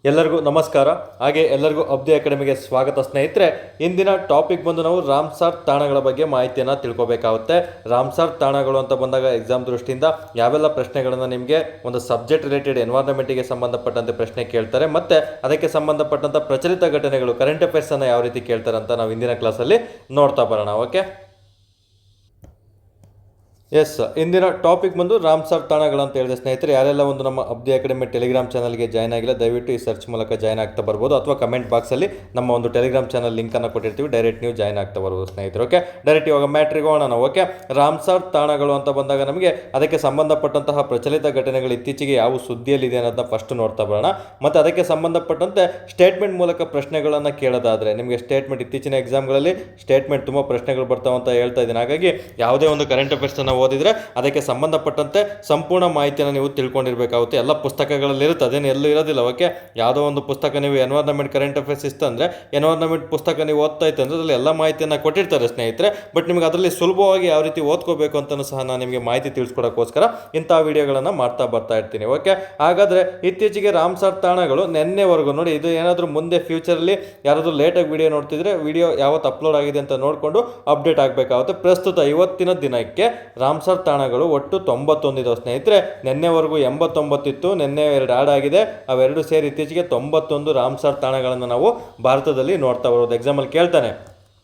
ಎಲ್ಲರಿಗೂ ನಮಸ್ಕಾರ. ಹಾಗೆ ಎಲ್ಲರಿಗೂ ಅಬ್ದಿ ಅಕಾಡೆಮಿಗೆ ಸ್ವಾಗತ ಸ್ನೇಹಿತರೆ. ಇಂದಿನ ಟಾಪಿಕ್ ಬಂದು ನಾವು ರಾಮ್ಸಾರ್ ತಾಣಗಳ ಬಗ್ಗೆ ಮಾಹಿತಿಯನ್ನು ತಿಳ್ಕೊಬೇಕಾಗುತ್ತೆ. ರಾಮ್ಸಾರ್ ತಾಣಗಳು ಅಂತ ಬಂದಾಗ ಎಕ್ಸಾಮ್ ದೃಷ್ಟಿಯಿಂದ ಯಾವೆಲ್ಲ ಪ್ರಶ್ನೆಗಳನ್ನು ನಿಮಗೆ ಒಂದು ಸಬ್ಜೆಕ್ಟ್ ರಿಲೇಟೆಡ್ ಎನ್ವೈರನ್ಮೆಂಟಿಗೆ ಸಂಬಂಧಪಟ್ಟಂತೆ ಪ್ರಶ್ನೆ ಕೇಳ್ತಾರೆ, ಮತ್ತು ಅದಕ್ಕೆ ಸಂಬಂಧಪಟ್ಟಂಥ ಪ್ರಚಲಿತ ಘಟನೆಗಳು ಕರೆಂಟ್ ಅಫೇರ್ಸನ್ನು ಯಾವ ರೀತಿ ಕೇಳ್ತಾರೆ ಅಂತ ನಾವು ಇಂದಿನ ಕ್ಲಾಸಲ್ಲಿ ನೋಡ್ತಾ ಬರೋಣ. ಓಕೆ, ಎಸ್, ಇಂದಿನ ಟಾಪಿಕ್ ಬಂದು ರಾಮ್ಸಾರ್ ತಾಣಗಳು ಅಂತ ಹೇಳಿದೆ ಸ್ನೇಹಿತರೆ. ಯಾರೆಲ್ಲ ಒಂದು ನಮ್ಮ ಅಬ್ದಿ ಅಕಾಡೆಮಿ ಟೆಲಿಗ್ರಾಮ್ ಚಾನಲ್ಗೆ ಜಾಯ್ನ್ ಆಗಿಲ್ಲ, ದಯವಿಟ್ಟು ಈ ಸರ್ಚ್ ಮೂಲಕ ಜಾಯ್ನ್ ಆಗ್ತಾ ಬರ್ಬೋದು, ಅಥವಾ ಕಮೆಂಟ್ ಬಾಕ್ಸಲ್ಲಿ ನಮ್ಮ ಒಂದು ಟೆಲಿಗ್ರಾಮ್ ಚಾನಲ್ ಲಿಂಕನ್ನು ಕೊಟ್ಟಿರ್ತೀವಿ, ಡೈರೆಕ್ಟ್ ನೀವು ಜಾಯ್ನ್ ಆಗ್ತಾ ಬರ್ಬೋದು ಸ್ನೇಹಿತರೆ. ಓಕೆ, ಡೈರೆಕ್ಟ್ ಇವಾಗ ಮ್ಯಾಟ್ರಿಗೆ ಹೋಗೋಣ ನಾವು. ಓಕೆ, ರಾಮ್ಸಾರ್ ತಾಣಗಳು ಅಂತ ಬಂದಾಗ ನಮಗೆ ಅದಕ್ಕೆ ಸಂಬಂಧಪಟ್ಟಂತಹ ಪ್ರಚಲಿತ ಘಟನೆಗಳು ಇತ್ತೀಚೆಗೆ ಯಾವ ಸುದ್ದಿಯಲ್ಲಿದೆ ಅನ್ನೋದನ್ನ ಫಸ್ಟ್ ನೋಡ್ತಾ ಬರೋಣ. ಮತ್ತು ಅದಕ್ಕೆ ಸಂಬಂಧಪಟ್ಟಂತೆ ಸ್ಟೇಟ್ಮೆಂಟ್ ಮೂಲಕ ಪ್ರಶ್ನೆಗಳನ್ನು ಕೇಳೋದಾದರೆ ನಿಮಗೆ ಸ್ಟೇಟ್ಮೆಂಟ್ ಇತ್ತೀಚಿನ ಎಕ್ಸಾಮ್ಗಳಲ್ಲಿ ಸ್ಟೇಟ್ಮೆಂಟ್ ತುಂಬ ಪ್ರಶ್ನೆಗಳು ಬರ್ತಾವೆ ಅಂತ ಹೇಳ್ತಾ ಇದ್ದೀನಿ. ಹಾಗಾಗಿ ಯಾವುದೇ ಒಂದು ಕರೆಂಟ್ ಅಫೇರ್ಸನ್ನು ಓದಿದರೆ ಅದಕ್ಕೆ ಸಂಬಂಧಪಟ್ಟಂತೆ ಸಂಪೂರ್ಣ ಮಾಹಿತಿಯನ್ನು ನೀವು ತಿಳ್ಕೊಂಡಿರಬೇಕಾಗುತ್ತೆ. ಎಲ್ಲ ಪುಸ್ತಕಗಳಲ್ಲಿ ಇರುತ್ತೆ, ಅದೇನು ಎಲ್ಲೂ ಇರೋದಿಲ್ಲ. ಓಕೆ, ಯಾವುದೋ ಒಂದು ಪುಸ್ತಕ ನೀವು ಎನ್ವೈರನ್ಮೆಂಟ್ ಕರೆಂಟ್ ಅಫೇರ್ಸ್ ಇತ್ತಂದರೆ ಎನ್ವೈರನ್ಮೆಂಟ್ ಪುಸ್ತಕ ನೀವು ಓದ್ತಾ ಇತ್ತು ಅಂದರೆ ಅದರಲ್ಲಿ ಎಲ್ಲ ಮಾಹಿತಿಯನ್ನು ಕೊಟ್ಟಿರ್ತಾರೆ ಸ್ನೇಹಿತರೆ. ಬಟ್ ನಿಮಗೆ ಅದರಲ್ಲಿ ಸುಲಭವಾಗಿ ಯಾವ ರೀತಿ ಓದ್ಕೋಬೇಕು ಅಂತಲೂ ಸಹ ನಾನು ನಿಮಗೆ ಮಾಹಿತಿ ತಿಳಿಸ್ಕೊಡೋಕ್ಕೋಸ್ಕರ ಇಂಥ ವಿಡಿಯೋಗಳನ್ನು ಬರ್ತಾ ಇರ್ತೀನಿ. ಓಕೆ, ಹಾಗಾದರೆ ಇತ್ತೀಚೆಗೆ ರಾಮ್ಸಾರ್ ತಾಣಗಳು ನಿನ್ನೆವರೆಗೂ ನೋಡಿ, ಇದು ಏನಾದರೂ ಮುಂದೆ ಫ್ಯೂಚರಲ್ಲಿ ಯಾರಾದರೂ ಲೇಟಾಗಿ ವಿಡಿಯೋ ನೋಡ್ತಿದ್ರೆ ವಿಡಿಯೋ ಯಾವತ್ತು ಅಪ್ಲೋಡ್ ಆಗಿದೆ ಅಂತ ನೋಡಿಕೊಂಡು ಅಪ್ಡೇಟ್ ಆಗಬೇಕಾಗುತ್ತೆ. ಪ್ರಸ್ತುತ ಇವತ್ತಿನ ದಿನಕ್ಕೆ ರಾಮ್ಸಾರ್ ತಾಣಗಳು ಒಟ್ಟು 91 ಇದಾವೆ ಸ್ನೇಹಿತರೆ. ನಿನ್ನೆವರೆಗೂ 89 ಇತ್ತು, ನಿನ್ನೆ 2 ಆಡ್ ಆಗಿದೆ. ಅವೆರಡು ಸೇರಿ ಇತ್ತೀಚೆಗೆ 91 ರಾಮ್ಸಾರ್ ತಾಣಗಳನ್ನು ನಾವು ಭಾರತದಲ್ಲಿ ನೋಡ್ತಾ ಬರೋದು. ಎಕ್ಸಾಮಲ್ಲಿ ಕೇಳ್ತಾನೆ,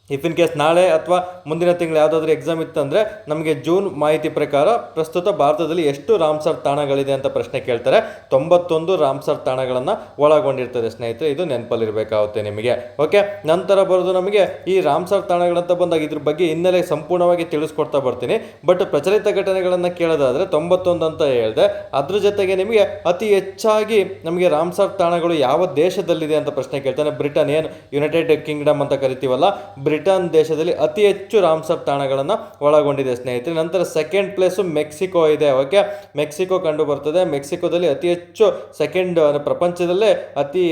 ಇಫ್ ಇನ್ ಕೇಸ್ ನಾಳೆ ಅಥವಾ ಮುಂದಿನ ತಿಂಗಳು ಯಾವುದಾದ್ರೂ ಎಕ್ಸಾಮ್ ಇತ್ತಂದರೆ ನಮಗೆ ಜೂನ್ ಮಾಹಿತಿ ಪ್ರಕಾರ ಪ್ರಸ್ತುತ ಭಾರತದಲ್ಲಿ ಎಷ್ಟು ರಾಮ್ಸಾರ್ ತಾಣಗಳಿದೆ ಅಂತ ಪ್ರಶ್ನೆ ಕೇಳ್ತಾರೆ. 91 ರಾಮ್ಸಾರ್ ತಾಣಗಳನ್ನು ಒಳಗೊಂಡಿರ್ತದೆ ಸ್ನೇಹಿತರೆ, ಇದು ನೆನಪಲ್ಲಿರಬೇಕಾಗುತ್ತೆ ನಿಮಗೆ. ಓಕೆ, ನಂತರ ಬರೋದು ನಮಗೆ ಈ ರಾಮ್ಸಾರ್ ತಾಣಗಳಂತ ಬಂದಾಗ ಇದ್ರ ಬಗ್ಗೆ ಹಿನ್ನೆಲೆ ಸಂಪೂರ್ಣವಾಗಿ ತಿಳಿಸ್ಕೊಡ್ತಾ ಬರ್ತೀನಿ. ಬಟ್ ಪ್ರಚಲಿತ ಘಟನೆಗಳನ್ನು ಕೇಳೋದಾದರೆ 91 ಅಂತ ಹೇಳಿದೆ. ಅದ್ರ ಜೊತೆಗೆ ನಿಮಗೆ ಅತಿ ಹೆಚ್ಚಾಗಿ ನಮಗೆ ರಾಮ್ಸಾರ್ ತಾಣಗಳು ಯಾವ ದೇಶದಲ್ಲಿದೆ ಅಂತ ಪ್ರಶ್ನೆ ಕೇಳ್ತಾನೆ. ಬ್ರಿಟನ್, ಏನು ಯುನೈಟೆಡ್ ಕಿಂಗ್ಡಮ್ ಅಂತ ಕರಿತೀವಲ್ಲ, ಬ್ರಿಟನ್ ದೇಶದಲ್ಲಿ ಅತಿ ಹೆಚ್ಚು ರಾಮ್ಸಾರ್ ತಾಣಗಳನ್ನು ಒಳಗೊಂಡಿದೆ ಸ್ನೇಹಿತರೆ. ನಂತರ ಸೆಕೆಂಡ್ ಪ್ಲೇಸು ಮೆಕ್ಸಿಕೋ ಇದೆ. ಓಕೆ, ಮೆಕ್ಸಿಕೋ ಕಂಡು ಬರ್ತದೆ. ಮೆಕ್ಸಿಕೋದಲ್ಲಿ ಅತಿ ಹೆಚ್ಚು ಸೆಕೆಂಡ್, ಪ್ರಪಂಚದಲ್ಲೇ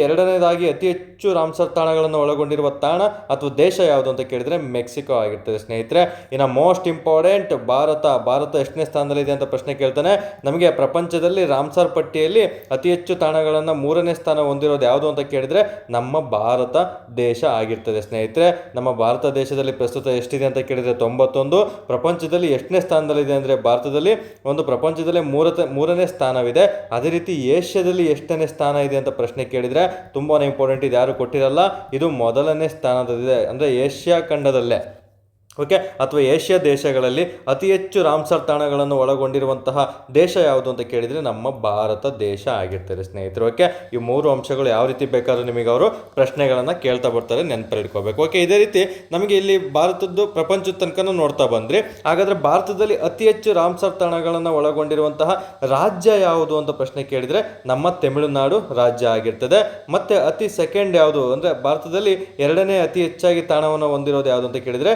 ಎರಡನೇದಾಗಿ ಅತಿ ಹೆಚ್ಚು ರಾಮ್ಸಾರ್ ತಾಣಗಳನ್ನು ಒಳಗೊಂಡಿರುವ ತಾಣ ಅಥವಾ ದೇಶ ಯಾವುದು ಅಂತ ಕೇಳಿದರೆ ಮೆಕ್ಸಿಕೋ ಆಗಿರ್ತದೆ ಸ್ನೇಹಿತರೆ. ಇನ್ನು ಮೋಸ್ಟ್ ಇಂಪಾರ್ಟೆಂಟ್ ಭಾರತ ಎಷ್ಟನೇ ಸ್ಥಾನದಲ್ಲಿದೆ ಅಂತ ಪ್ರಶ್ನೆ ಕೇಳ್ತಾನೆ. ನಮಗೆ ಪ್ರಪಂಚದಲ್ಲಿ ರಾಮ್ಸಾರ್ ಪಟ್ಟಿಯಲ್ಲಿ ಅತಿ ಹೆಚ್ಚು ತಾಣಗಳನ್ನು 3ನೇ ಸ್ಥಾನ ಹೊಂದಿರೋದು ಯಾವುದು ಅಂತ ಕೇಳಿದರೆ ನಮ್ಮ ಭಾರತ ದೇಶ ಆಗಿರ್ತದೆ ಸ್ನೇಹಿತರೆ. ನಮ್ಮ ಭಾರತ ದೇಶದಲ್ಲಿ ಪ್ರಸ್ತುತ ಎಷ್ಟಿದೆ ಅಂತ ಕೇಳಿದರೆ 91. ಪ್ರಪಂಚದಲ್ಲಿ ಎಷ್ಟನೇ ಸ್ಥಾನದಲ್ಲಿದೆ ಅಂದರೆ ಭಾರತದಲ್ಲಿ ಪ್ರಪಂಚದಲ್ಲಿ 3ನೇ ಸ್ಥಾನವಿದೆ. ಅದೇ ರೀತಿ ಏಷ್ಯಾದಲ್ಲಿ ಎಷ್ಟನೇ ಸ್ಥಾನ ಇದೆ ಅಂತ ಪ್ರಶ್ನೆ ಕೇಳಿದರೆ ತುಂಬಾ ಇಂಪಾರ್ಟೆಂಟ್, ಇದು ಯಾರು ಕೊಟ್ಟಿರಲ್ಲ, ಇದು ಮೊದಲನೇ ಸ್ಥಾನದಲ್ಲಿದೆ ಅಂದರೆ ಏಷ್ಯಾ ಖಂಡದಲ್ಲೇ. ಓಕೆ, ಅಥವಾ ಏಷ್ಯಾ ದೇಶಗಳಲ್ಲಿ ಅತಿ ಹೆಚ್ಚು ರಾಮ್ಸಾರ್ ತಾಣಗಳನ್ನು ಒಳಗೊಂಡಿರುವಂತಹ ದೇಶ ಯಾವುದು ಅಂತ ಕೇಳಿದರೆ ನಮ್ಮ ಭಾರತ ದೇಶ ಆಗಿರ್ತಾರೆ ಸ್ನೇಹಿತರು. ಓಕೆ, ಈ 3 ಅಂಶಗಳು ಯಾವ ರೀತಿ ಬೇಕಾದ್ರೂ ನಿಮಗೆ ಅವರು ಪ್ರಶ್ನೆಗಳನ್ನು ಕೇಳ್ತಾ ಬರ್ತಾರೆ, ನೆನಪಿಟ್ಕೋಬೇಕು. ಓಕೆ, ಇದೇ ರೀತಿ ನಮಗೆ ಇಲ್ಲಿ ಭಾರತದ್ದು ಪ್ರಪಂಚದ ತನಕ ನೋಡ್ತಾ ಬಂದರೆ, ಹಾಗಾದರೆ ಭಾರತದಲ್ಲಿ ಅತಿ ಹೆಚ್ಚು ರಾಮ್ಸಾರ್ ತಾಣಗಳನ್ನು ಒಳಗೊಂಡಿರುವಂತಹ ರಾಜ್ಯ ಯಾವುದು ಅಂತ ಪ್ರಶ್ನೆ ಕೇಳಿದರೆ ನಮ್ಮ ತಮಿಳುನಾಡು ರಾಜ್ಯ ಆಗಿರ್ತದೆ. ಮತ್ತು ಅತಿ ಸೆಕೆಂಡ್ ಯಾವುದು ಅಂದರೆ ಭಾರತದಲ್ಲಿ 2ನೇ ಅತಿ ಹೆಚ್ಚಾಗಿ ತಾಣವನ್ನು ಹೊಂದಿರೋದು ಯಾವುದು ಅಂತ ಕೇಳಿದರೆ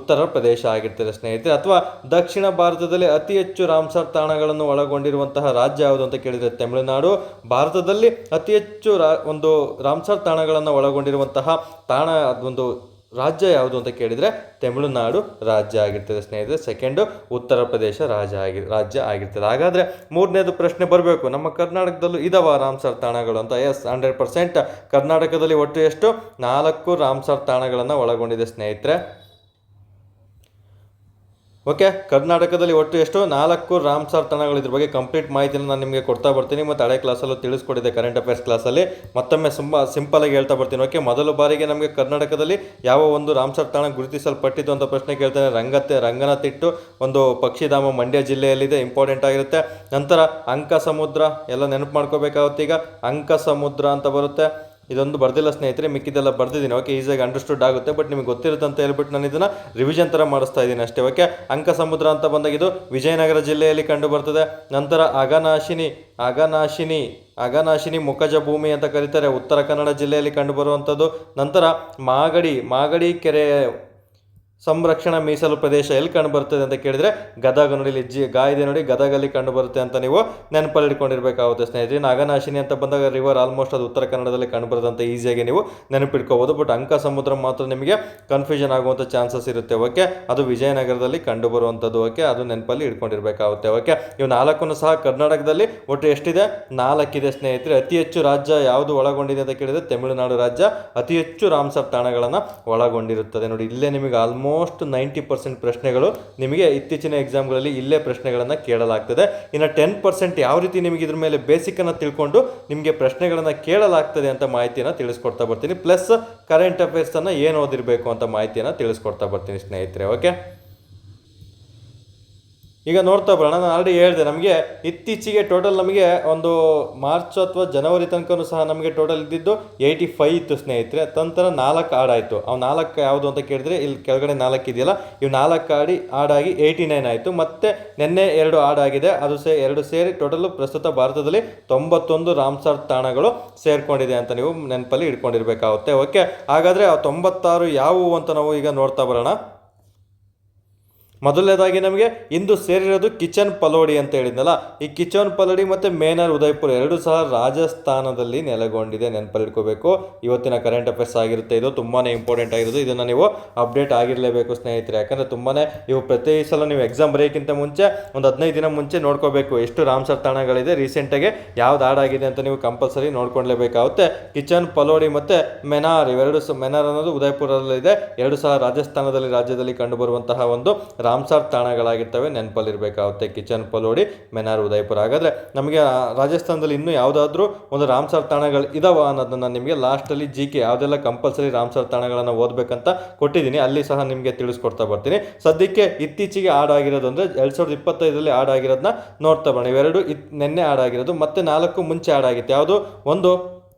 ಉತ್ತರ ಪ್ರದೇಶ ಆಗಿರ್ತದೆ ಸ್ನೇಹಿತರೆ. ಅಥವಾ ದಕ್ಷಿಣ ಭಾರತದಲ್ಲಿ ಅತಿ ಹೆಚ್ಚು ರಾಮ್ಸಾರ್ ತಾಣಗಳನ್ನು ಒಳಗೊಂಡಿರುವಂತಹ ರಾಜ್ಯ ಯಾವುದು ಅಂತ ಕೇಳಿದರೆ ತಮಿಳುನಾಡು. ಭಾರತದಲ್ಲಿ ಅತಿ ಹೆಚ್ಚು ಒಂದು ರಾಮ್ಸಾರ್ ತಾಣಗಳನ್ನು ಒಳಗೊಂಡಿರುವಂತಹ ಒಂದು ರಾಜ್ಯ ಯಾವುದು ಅಂತ ಕೇಳಿದರೆ ತಮಿಳುನಾಡು ರಾಜ್ಯ ಆಗಿರ್ತದೆ ಸ್ನೇಹಿತರೆ. ಸೆಕೆಂಡು ಉತ್ತರ ಪ್ರದೇಶ ರಾಜ್ಯ ಆಗಿರ್ತದೆ. ಹಾಗಾದರೆ 3ನೇದು ಪ್ರಶ್ನೆ ಬರಬೇಕು, ನಮ್ಮ ಕರ್ನಾಟಕದಲ್ಲೂ ಇದಾವ ರಾಮ್ಸಾರ್ ತಾಣಗಳು ಅಂತ. ಎಸ್, 100% ಕರ್ನಾಟಕದಲ್ಲಿ ಒಟ್ಟು ಎಷ್ಟು 4 ರಾಮ್ಸಾರ್ ತಾಣಗಳನ್ನು ಒಳಗೊಂಡಿದೆ ಸ್ನೇಹಿತರೆ. ಓಕೆ, ಕರ್ನಾಟಕದಲ್ಲಿ ಒಟ್ಟು ಎಷ್ಟು 4 ರಾಮ್ಸಾರ್ ತಾಣಗಳು. ಇದ್ರ ಬಗ್ಗೆ ಕಂಪ್ಲೀಟ್ ಮಾಹಿತಿನ ನಾನು ನಿಮಗೆ ಕೊಡ್ತಾ ಬರ್ತೀನಿ, ಮತ್ತು ಹಳೆ ಕ್ಲಾಸಲ್ಲೂ ತಿಳಿಸ್ಕೊಟ್ಟಿದ್ದೆ ಕರೆಂಟ್ ಅಫೇರ್ಸ್ ಕ್ಲಾಸಲ್ಲಿ. ಮತ್ತೊಮ್ಮೆ ಸಿಂಪಲಾಗಿ ಹೇಳ್ತಾ ಬರ್ತೀನಿ. ಓಕೆ, ಮೊದಲ ಬಾರಿಗೆ ನಮಗೆ ಕರ್ನಾಟಕದಲ್ಲಿ ಯಾವ ಒಂದು ರಾಮ್ಸಾರ್ ತಾಣ ಗುರುತಿಸಲ್ಪಟ್ಟಿದ್ದು ಅಂತ ಪ್ರಶ್ನೆ ಕೇಳ್ತಾನೆ. ರಂಗನತಿಟ್ಟು ಒಂದು ಪಕ್ಷಿಧಾಮ ಮಂಡ್ಯ ಜಿಲ್ಲೆಯಲ್ಲಿದೆ, ಇಂಪಾರ್ಟೆಂಟ್ ಆಗಿರುತ್ತೆ. ನಂತರ ಅಂಕ ಸಮುದ್ರ ಎಲ್ಲ ನೆನಪು ಮಾಡ್ಕೋಬೇಕಾಗುತ್ತೆ. ಈಗ ಅಂಕ ಸಮುದ್ರ ಅಂತ ಬರುತ್ತೆ, ಇದೊಂದು ಬರ್ದಿಲ್ಲ ಸ್ನೇಹಿತರೆ, ಮಿಕ್ಕಿದೆಲ್ಲ ಬರ್ದಿದ್ದೀನಿ. ಓಕೆ, ಈಸಿಯಾಗಿ ಅಂಡರ್ಸ್ಟುಡ್ ಆಗುತ್ತೆ, ಬಟ್ ನಿಮಗೆ ಗೊತ್ತಿರುತ್ತೆ ಅಂತ ಹೇಳ್ಬಿಟ್ಟು ನಾನು ಇದನ್ನು ರಿವಿಷನ್ ಥರ ಮಾಡಿಸ್ತಾ ಇದ್ದೀನಿ ಅಷ್ಟೇ. ಓಕೆ, ಅಂಕ ಸಮುದ್ರ ಅಂತ ಬಂದಾಗ ಇದು ವಿಜಯನಗರ ಜಿಲ್ಲೆಯಲ್ಲಿ ಕಂಡು ಬರ್ತದೆ. ನಂತರ ಅಘನಾಶಿನಿ ಮುಖಜ ಭೂಮಿ ಅಂತ ಕರೀತಾರೆ, ಉತ್ತರ ಕನ್ನಡ ಜಿಲ್ಲೆಯಲ್ಲಿ ಕಂಡು ಬರುವಂಥದ್ದು. ನಂತರ ಮಾಗಡಿ ಕೆರೆ ಸಂರಕ್ಷಣಾ ಮೀಸಲು ಪ್ರದೇಶ ಎಲ್ಲಿ ಕಂಡು ಬರ್ತದೆ ಅಂತ ಕೇಳಿದ್ರೆ ಗದಗ ನೋಡಿ, ಇಲ್ಲಿ ಇದೆ ನೋಡಿ, ಗದಗಲ್ಲಿ ಕಂಡು ಬರುತ್ತೆ ಅಂತ ನೀವು ನೆನಪಲ್ಲಿ ಇಟ್ಕೊಂಡಿರ್ಬೇಕಾಗುತ್ತೆ ಸ್ನೇಹಿತರೆ. ನಾಗನಾಶಿನಿ ಅಂತ ಬಂದಾಗ ರಿವರ್ ಆಲ್ಮೋಸ್ಟ್ ಅದು ಉತ್ತರ ಕನ್ನಡದಲ್ಲಿ ಕಂಡು ಬರುತ್ತೆ ಈಸಿಯಾಗಿ ನೀವು ನೆನಪಿಟ್ಕೋಬಹುದು. ಬಟ್ ಅಂಕ ಸಮುದ್ರ ಮಾತ್ರ ನಿಮಗೆ ಕನ್ಫ್ಯೂಷನ್ ಆಗುವಂಥ ಚಾನ್ಸಸ್ ಇರುತ್ತೆ. ಓಕೆ, ಅದು ವಿಜಯನಗರದಲ್ಲಿ ಕಂಡು ಬರುವಂಥದ್ದು. ಓಕೆ, ಅದು ನೆನಪಲ್ಲಿ ಇಟ್ಕೊಂಡಿರ್ಬೇಕಾಗುತ್ತೆ. ಓಕೆ, ಇವು 4 ಸಹ ಕರ್ನಾಟಕದಲ್ಲಿ ಒಟ್ಟು ಎಷ್ಟಿದೆ? 4 ಇದೆ ಸ್ನೇಹಿತರೆ. ಅತಿ ಹೆಚ್ಚು ರಾಜ್ಯ ಯಾವುದು ಒಳಗೊಂಡಿದೆ ಅಂತ ಕೇಳಿದ್ರೆ ತಮಿಳುನಾಡು ರಾಜ್ಯ ಅತಿ ಹೆಚ್ಚು ರಾಮ್ಸರ್ ತಾಣಗಳನ್ನು ಒಳಗೊಂಡಿರುತ್ತದೆ. ನೋಡಿ, ಇಲ್ಲೇ ನಿಮಗೆ ಆಲ್ಮೋಸ್ಟ್ 90% ಪ್ರಶ್ನೆಗಳು ನಿಮಗೆ ಇತ್ತೀಚಿನ ಎಕ್ಸಾಮ್ಗಳಲ್ಲಿ ಇಲ್ಲೇ ಪ್ರಶ್ನೆಗಳನ್ನು ಕೇಳಲಾಗ್ತದೆ. ಇನ್ನು 10% ಯಾವ ರೀತಿ ನಿಮಗೆ ಇದ್ರ ಮೇಲೆ ಬೇಸಿಕನ್ನು ತಿಳ್ಕೊಂಡು ನಿಮಗೆ ಪ್ರಶ್ನೆಗಳನ್ನು ಕೇಳಲಾಗ್ತದೆ ಅಂತ ಮಾಹಿತಿಯನ್ನು ತಿಳಿಸ್ಕೊಡ್ತಾ ಬರ್ತೀನಿ. ಪ್ಲಸ್ ಕರೆಂಟ್ ಅಫೇರ್ಸನ್ನು ಏನು ಓದಿರಬೇಕು ಅಂತ ಮಾಹಿತಿಯನ್ನು ತಿಳಿಸ್ಕೊಡ್ತಾ ಬರ್ತೀನಿ ಸ್ನೇಹಿತರೆ. ಓಕೆ, ಈಗ ನೋಡ್ತಾ ಬರೋಣ. ನಾನು ಆಲ್ರೆಡಿ ಹೇಳಿದೆ, ನಮಗೆ ಇತ್ತೀಚೆಗೆ ಟೋಟಲ್ ನಮಗೆ ಒಂದು ಮಾರ್ಚ್ ಅಥವಾ ಜನವರಿ ತನಕ ಸಹ ನಮಗೆ ಟೋಟಲ್ ಇದ್ದಿದ್ದು 85 ಇತ್ತು ಸ್ನೇಹಿತರೆ. ನಂತರ 4 ಆಡಾಯಿತು. ಅವು 4 ಯಾವುದು ಅಂತ ಕೇಳಿದ್ರೆ ಇಲ್ಲಿ ಕೆಳಗಡೆ 4 ಇದೆಯಲ್ಲ, ಇವು 4 ಆಡಾಗಿ 89 ಆಯಿತು. ಮತ್ತೆ ನಿನ್ನೆ 2 ಆಡಾಗಿದೆ, ಅದು 2 ಸೇರಿ ಟೋಟಲ್ ಪ್ರಸ್ತುತ ಭಾರತದಲ್ಲಿ 91 ರಾಮ್ಸರ್ ತಾಣಗಳು ಸೇರ್ಕೊಂಡಿದೆ ಅಂತ ನೀವು ನೆನಪಲ್ಲಿ ಇಟ್ಕೊಂಡಿರ್ಬೇಕಾಗುತ್ತೆ. ಓಕೆ, ಹಾಗಾದರೆ ಆ 96 ಯಾವುವು ಅಂತ ನಾವು ಈಗ ನೋಡ್ತಾ ಬರೋಣ. ಮೊದಲನೇದಾಗಿ ನಮಗೆ ಇಂದು ಸೇರಿರೋದು ಕಿಚನ್ ಪಲೋಡಿ ಅಂತ ಹೇಳಿದ್ನಲ್ಲ, ಈ ಕಿಚನ್ ಪಲೋಡಿ ಮತ್ತು ಮೇನರ್ ಉದಯ್ಪುರ್ 2 ಸಹ ರಾಜಸ್ಥಾನದಲ್ಲಿ ನೆಲೆಗೊಂಡಿದೆ. ನೆನಪಲ್ಲಿಟ್ಕೋಬೇಕು. ಇವತ್ತಿನ ಕರೆಂಟ್ ಅಫೇರ್ಸ್ ಆಗಿರುತ್ತೆ, ಇದು ತುಂಬಾ ಇಂಪಾರ್ಟೆಂಟ್ ಆಗಿರೋದು. ಇದನ್ನು ನೀವು ಅಪ್ಡೇಟ್ ಆಗಿರಲೇಬೇಕು ಸ್ನೇಹಿತರೆ. ಯಾಕಂದರೆ ತುಂಬಾ ಇವು ಪ್ರತಿ ಸಲ ನೀವು ಎಕ್ಸಾಮ್ ಬರೆಯೋಕ್ಕಿಂತ ಮುಂಚೆ ಒಂದು 15 ದಿನ ಮುಂಚೆ ನೋಡ್ಕೋಬೇಕು ಎಷ್ಟು ರಾಮ್ಸರ್ ತಾಣಗಳಿದೆ, ರೀಸೆಂಟಾಗಿ ಯಾವ್ದು ಆಡಾಗಿದೆ ಅಂತ ನೀವು ಕಂಪಲ್ಸರಿ ನೋಡ್ಕೊಳ್ಲೇಬೇಕಾಗುತ್ತೆ. ಕಿಚನ್ ಪಲೋಡಿ ಮತ್ತು ಮೆನಾರ್ ಇವೆರಡು ಮೆನಾರ್ ಅನ್ನೋದು ಉದಯ್ಪುರದಲ್ಲಿದೆ. 2 ಸಹ ರಾಜಸ್ಥಾನದಲ್ಲಿ ರಾಜ್ಯದಲ್ಲಿ ಕಂಡುಬರುವಂತಹ ಒಂದು ರಾಮ್ಸರ್ ತಾಣಗಳಾಗಿರ್ತವೆ. ನೆನಪಲ್ಲಿರಬೇಕಾಗುತ್ತೆ ಕಿಚನ್ ಪಲೋಡಿ, ಮೆನಾರ್, ಉದಯ್ಪುರ. ಹಾಗಾದರೆ ನಮಗೆ ರಾಜಸ್ಥಾನದಲ್ಲಿ ಇನ್ನೂ ಯಾವುದಾದ್ರೂ ಒಂದು ರಾಮ್ಸರ್ ತಾಣಗಳು ಇದಾವ ಅನ್ನೋದನ್ನು ನಿಮಗೆ ಲಾಸ್ಟಲ್ಲಿ GK ಯಾವುದೆಲ್ಲ ಕಂಪಲ್ಸರಿ ರಾಮ್ಸರ್ ತಾಣಗಳನ್ನು ಓದಬೇಕಂತ ಕೊಟ್ಟಿದ್ದೀನಿ, ಅಲ್ಲಿ ಸಹ ನಿಮಗೆ ತಿಳಿಸ್ಕೊಡ್ತಾ ಬರ್ತೀನಿ. ಸದ್ಯಕ್ಕೆ ಇತ್ತೀಚೆಗೆ ಆಡಾಗಿರೋದು ಅಂದರೆ 2025ರಲ್ಲಿ ಆಡಾಗಿರೋದನ್ನ ನೋಡ್ತಾ ಬರೋಣ. ಇವೆರಡು ನಿನ್ನೆ ಆಡಾಗಿರೋದು, ಮತ್ತೆ 4 ಮುಂಚೆ ಆಡಾಗಿತ್ತು. ಯಾವುದು? ಒಂದು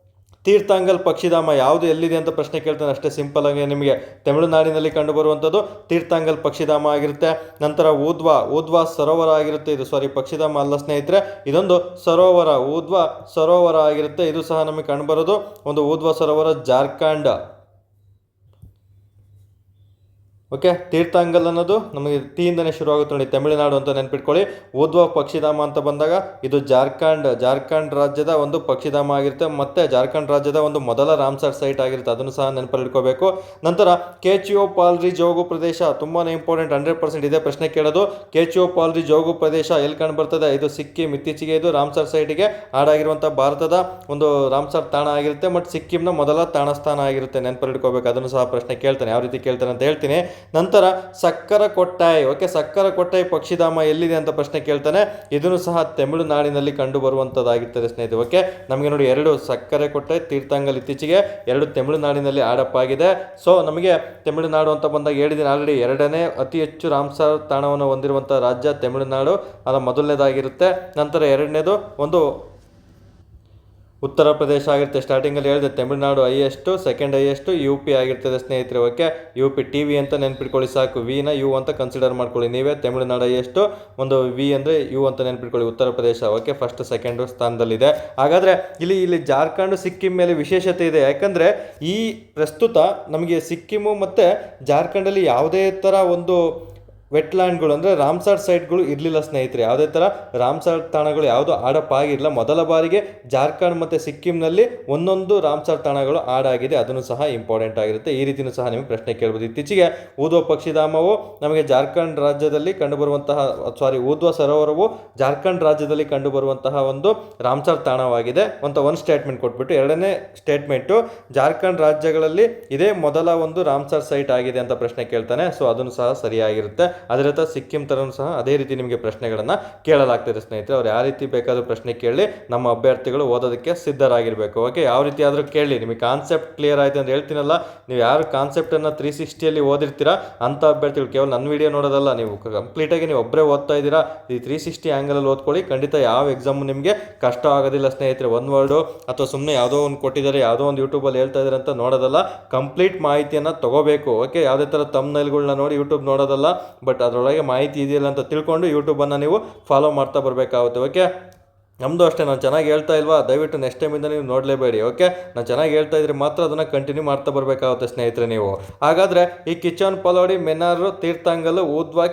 ತೀರ್ಥಂಗಲ್ ಪಕ್ಷಿಧಾಮ ಯಾವುದು ಎಲ್ಲಿದೆ ಅಂತ ಪ್ರಶ್ನೆ ಕೇಳ್ತಾನೆ. ಅಷ್ಟೇ ಸಿಂಪಲ್ ಆಗಿ ನಿಮಗೆ ತಮಿಳುನಾಡಿನಲ್ಲಿ ಕಂಡು ಬರುವಂಥದ್ದು ತೀರ್ಥಂಗಲ್ ಪಕ್ಷಿಧಾಮ ಆಗಿರುತ್ತೆ. ನಂತರ ಊದ್ವಾ ಸರೋವರ ಆಗಿರುತ್ತೆ. ಇದು ಪಕ್ಷಿಧಾಮ ಅಲ್ಲ ಸ್ನೇಹಿತರೆ, ಇದೊಂದು ಸರೋವರ, ಊದ್ವಾ ಸರೋವರ ಆಗಿರುತ್ತೆ. ಇದು ಸಹ ನಮಗೆ ಕಂಡುಬರೋದು ಒಂದು ಊದ್ವಾ ಸರೋವರ ಜಾರ್ಖಂಡ್. ಓಕೆ, ತೀರ್ಥಂಗಲ್ ಅನ್ನೋದು ನಮಗೆ ಟಿಯಿಂದನೇ ಶುರುವಾಗುತ್ತೆ ನೋಡಿ, ತಮಿಳುನಾಡು ಅಂತ ನೆನ್ಪಿಟ್ಕೊಳ್ಳಿ. ಊದ್ವಾ ಪಕ್ಷಿಧಾಮ ಅಂತ ಬಂದಾಗ ಇದು ಜಾರ್ಖಂಡ್ ರಾಜ್ಯದ ಒಂದು ಪಕ್ಷಿಧಾಮ ಆಗಿರುತ್ತೆ. ಮತ್ತು ಜಾರ್ಖಂಡ್ ರಾಜ್ಯದ ಒಂದು ಮೊದಲ ರಾಮ್ಸರ್ ಸೈಟ್ ಆಗಿರುತ್ತೆ, ಅದನ್ನು ಸಹ ನೆನಪಲ್ಲಿಟ್ಕೋಬೇಕು. ನಂತರ ಕೆಚಿಒ ಪಾಲ್ರಿ ಜೋಗು ಪ್ರದೇಶ ತುಂಬಾ ಇಂಪಾರ್ಟೆಂಟ್, 100% ಇದೇ ಪ್ರಶ್ನೆ ಕೇಳೋದು. ಕೆಚಿಒ ಪಾಲ್ರಿ ಜೋಗು ಪ್ರದೇಶ ಎಲ್ಲಿ ಕಂಡು ಬರ್ತದೆ? ಇದು ಸಿಕ್ಕಿಂ. ಇತ್ತೀಚೆಗೆ ಇದು ರಾಮ್ಸರ್ ಸೈಟಿಗೆ ಆಡಾಗಿರುವಂಥ ಭಾರತದ ಒಂದು ರಾಮ್ಸರ್ ತಾಣ ಆಗಿರುತ್ತೆ. ಮತ್ತು ಸಿಕ್ಕಿಂನ ಮೊದಲ ತಾಣ ಸ್ಥಾನ ಆಗಿರುತ್ತೆ, ನೆನಪಲ್ಲಿಟ್ಕೋಬೇಕು. ಅದನ್ನು ಸಹ ಪ್ರಶ್ನೆ ಕೇಳ್ತಾನೆ, ಯಾವ ರೀತಿ ಕೇಳ್ತಾನೆ ಅಂತ ಹೇಳ್ತೀನಿ. ನಂತರ ಸಕ್ಕರಕೊಟ್ಟಾಯ್. ಓಕೆ, ಸಕ್ಕರಕೊಟ್ಟಾಯ್ ಪಕ್ಷಿಧಾಮ ಎಲ್ಲಿದೆ ಅಂತ ಪ್ರಶ್ನೆ ಕೇಳ್ತಾನೆ. ಇದನ್ನು ಸಹ ತಮಿಳುನಾಡಿನಲ್ಲಿ ಕಂಡು ಬರುವಂಥದ್ದಾಗಿರ್ತದೆ ಸ್ನೇಹಿತರೆ. ಓಕೆ, ನಮಗೆ ನೋಡಿ 2 ಸಕ್ಕರೆಕೊಟ್ಟಾಯ್, ತೀರ್ಥಂಗಲ್ ಇತ್ತೀಚೆಗೆ 2 ತಮಿಳುನಾಡಿನಲ್ಲಿ ಆಡಪ್ಪಾಗಿದೆ. ಸೊ ನಮಗೆ ತಮಿಳುನಾಡು ಅಂತ ಬಂದಾಗ ಹೇಳಿದ್ದೀನಿ ಆಲ್ರೆಡಿ, 2ನೇ ಅತಿ ಹೆಚ್ಚು ರಾಮ್ಸರ್ ತಾಣವನ್ನು ಹೊಂದಿರುವಂಥ ರಾಜ್ಯ ತಮಿಳುನಾಡು, ಅದು ಮೊದಲನೇದಾಗಿರುತ್ತೆ. ನಂತರ 2ನೇದು ಒಂದು ಉತ್ತರ ಪ್ರದೇಶ ಆಗಿರುತ್ತೆ. ಸ್ಟಾರ್ಟಿಂಗಲ್ಲಿ ಹೇಳಿದೆ Tamil Nadu highest, second highest UP ಆಗಿರ್ತದೆ ಸ್ನೇಹಿತರೆ. ಓಕೆ, UP TV ಅಂತ ನೆನ್ಪಿಟ್ಕೊಳ್ಳಿ ಸಾಕು, ವಿನ U ಅಂತ ಕನ್ಸಿಡರ್ ಮಾಡ್ಕೊಳ್ಳಿ ನೀವೇ. ತಮಿಳುನಾಡು ಹೈಯೆಸ್ಟು, ಒಂದು V ಅಂದರೆ U ಅಂತ ನೆನ್ಪಿಟ್ಕೊಳ್ಳಿ, Uttar Pradesh. Okay, first second ಸ್ಥಾನದಲ್ಲಿದೆ. ಹಾಗಾದರೆ ಇಲ್ಲಿ ಜಾರ್ಖಂಡ್ ಸಿಕ್ಕಿಂ ಮೇಲೆ ವಿಶೇಷತೆ ಇದೆ. ಯಾಕಂದರೆ ಈ ಪ್ರಸ್ತುತ ನಮಗೆ ಸಿಕ್ಕಿಮು ಮತ್ತು ಜಾರ್ಖಂಡಲ್ಲಿ ಯಾವುದೇ ಥರ ಒಂದು ವೆಟ್ಲ್ಯಾಂಡ್ಗಳು ಅಂದರೆ ರಾಮ್ಸರ್ ಸೈಟ್ಗಳು ಇರಲಿಲ್ಲ ಸ್ನೇಹಿತರೆ. ಯಾವುದೇ ಥರ ರಾಮ್ಸರ್ ತಾಣಗಳು ಯಾವುದು ಆಡಪ್ಪಾಗಿರಲಿಲ್ಲ. ಮೊದಲ ಬಾರಿಗೆ ಜಾರ್ಖಂಡ್ ಮತ್ತು ಸಿಕ್ಕಿಂನಲ್ಲಿ ಒಂದೊಂದು ರಾಮ್ಸರ್ ತಾಣಗಳು ಆಡಾಗಿದೆ, ಅದನ್ನು ಸಹ ಇಂಪಾರ್ಟೆಂಟ್ ಆಗಿರುತ್ತೆ. ಈ ರೀತಿಯೂ ಸಹ ನಿಮಗೆ ಪ್ರಶ್ನೆ ಕೇಳ್ಬೋದು. ಇತ್ತೀಚೆಗೆ ಊದ್ವಾ ಪಕ್ಷಿಧಾಮವು ನಮಗೆ ಜಾರ್ಖಂಡ್ ರಾಜ್ಯದಲ್ಲಿ ಕಂಡುಬರುವಂತಹ ಊದ್ವಾ ಸರೋವರವು ಜಾರ್ಖಂಡ್ ರಾಜ್ಯದಲ್ಲಿ ಕಂಡುಬರುವಂತಹ ಒಂದು ರಾಮ್ಸರ್ ತಾಣವಾಗಿದೆ ಅಂತ ಒಂದು ಸ್ಟೇಟ್ಮೆಂಟ್ ಕೊಟ್ಬಿಟ್ಟು, 2ನೇ ಸ್ಟೇಟ್ಮೆಂಟು ಜಾರ್ಖಂಡ್ ರಾಜ್ಯಗಳಲ್ಲಿ ಇದೇ ಮೊದಲ ಒಂದು ರಾಮ್ಸರ್ ಸೈಟ್ ಆಗಿದೆ ಅಂತ ಪ್ರಶ್ನೆ ಕೇಳ್ತಾನೆ. ಸೊ ಅದನ್ನು ಸಹ ಸರಿಯಾಗಿರುತ್ತೆ. ಅದೇ ರೀತಿ ಸಿಕ್ಕಿಂ ಥರನೂ ಸಹ ಅದೇ ರೀತಿ ನಿಮಗೆ ಪ್ರಶ್ನೆಗಳನ್ನು ಕೇಳಲಾಗ್ತದೆ ಸ್ನೇಹಿತರೆ. ಅವ್ರು ಯಾವ ರೀತಿ ಬೇಕಾದರೂ ಪ್ರಶ್ನೆ ಕೇಳಿ ನಮ್ಮ ಅಭ್ಯರ್ಥಿಗಳು ಓದೋದಕ್ಕೆ ಸಿದ್ಧರಾಗಿರಬೇಕು. ಓಕೆ, ಯಾವ ರೀತಿ ಆದರೂ ಕೇಳಿ, ನಿಮಗೆ ಕಾನ್ಸೆಪ್ಟ್ ಕ್ಲಿಯರ್ ಆಯಿತು ಅಂತ ಹೇಳ್ತೀನಲ್ಲ, ನೀವು ಯಾರು ಕಾನ್ಸೆಪ್ಟನ್ನು 360ಯಲ್ಲಿ ಓದಿರ್ತೀರಾ ಅಂಥ ಅಭ್ಯರ್ಥಿಗಳು ಕೇವಲ ನನ್ನ ವಿಡಿಯೋ ನೋಡೋದಲ್ಲ, ನೀವು ಕಂಪ್ಲೀಟಾಗಿ ನೀವು ಒಬ್ಬರೇ ಓದ್ತಾ ಇದ್ದೀರಾ, ಈ 360 ಆ್ಯಂಗಲಲ್ಲಿ ಓದ್ಕೊಳ್ಳಿ. ಖಂಡಿತ ಯಾವ ಎಕ್ಸಾಮು ನಿಮಗೆ ಕಷ್ಟ ಆಗೋದಿಲ್ಲ ಸ್ನೇಹಿತರೆ. ಒಂದು ವರ್ಡು ಅಥವಾ ಸುಮ್ಮನೆ ಯಾವುದೋ ಒಂದು ಕೊಟ್ಟಿದ್ದಾರೆ, ಯಾವುದೋ ಒಂದು ಯೂಟ್ಯೂಬಲ್ಲಿ ಹೇಳ್ತಾ ಇದ್ದಾರೆ ಅಂತ ನೋಡೋದಲ್ಲ, ಕಂಪ್ಲೀಟ್ ಮಾಹಿತಿಯನ್ನು ತೊಗೋಬೇಕು. ಓಕೆ, ಯಾವುದೇ ಥರ ತಮ್ನೈಲ್ಗಳನ್ನ ನೋಡಿ ಯೂಟ್ಯೂಬ್ ನೋಡೋದಲ್ಲ, ಬಟ್ ಅದರೊಳಗೆ ಮಾಹಿತಿ ಇದೆಯಲ್ಲ ಅಂತ ತಿಳ್ಕೊಂಡು ಯೂಟ್ಯೂಬನ್ನು ನೀವು ಫಾಲೋ ಮಾಡ್ತಾ ಬರಬೇಕಾಗುತ್ತೆ. ಓಕೆ, ನಮ್ಮದು ಅಷ್ಟೇ, ನಾನು ಚೆನ್ನಾಗಿ ಹೇಳ್ತಾ ಇಲ್ವಾ, ದಯವಿಟ್ಟು ನೆಕ್ಸ್ಟ್ ಟೈಮಿಂದ ನೀವು ನೋಡಲೇಬೇಡಿ. ಓಕೆ, ನಾನು ಚೆನ್ನಾಗಿ ಹೇಳ್ತಾ ಇದ್ರೆ ಮಾತ್ರ ಅದನ್ನು ಕಂಟಿನ್ಯೂ ಮಾಡ್ತಾ ಬರಬೇಕಾಗುತ್ತೆ ಸ್ನೇಹಿತರೆ ನೀವು. ಹಾಗಾದರೆ ಈ ಕಿಚನ್ ಪಲೋಡಿ, ಮೆನಾರು, ತೀರ್ಥಂಗಲ್, ಊದ್ವಾ,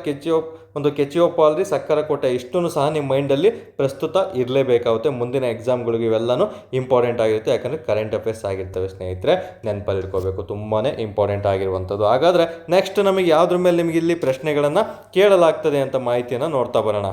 ಕೆಚಿಯೋಪಾಲ್ರಿ, ಸಕ್ಕರಕೋಟೆ ಇಷ್ಟೂ ಸಹ ನಿಮ್ಮ ಮೈಂಡಲ್ಲಿ ಪ್ರಸ್ತುತ ಇರಲೇಬೇಕಾಗುತ್ತೆ. ಮುಂದಿನ ಎಕ್ಸಾಮ್ಗಳಿಗೆ ಇವೆಲ್ಲನೂ ಇಂಪಾರ್ಟೆಂಟ್ ಆಗಿರುತ್ತೆ, ಯಾಕಂದರೆ ಕರೆಂಟ್ ಅಫೇರ್ಸ್ ಆಗಿರ್ತವೆ ಸ್ನೇಹಿತರೆ, ನೆನಪಲ್ಲಿ ಇಟ್ಕೋಬೇಕು, ತುಂಬಾ ಇಂಪಾರ್ಟೆಂಟ್ ಆಗಿರುವಂಥದ್ದು. ಹಾಗಾದರೆ ನೆಕ್ಸ್ಟ್ ನಮಗೆ ಯಾವುದ್ರ ಮೇಲೆ ನಿಮಗೆ ಇಲ್ಲಿ ಪ್ರಶ್ನೆಗಳನ್ನು ಕೇಳಲಾಗ್ತದೆ ಅಂತ ಮಾಹಿತಿಯನ್ನು ನೋಡ್ತಾ ಬರೋಣ.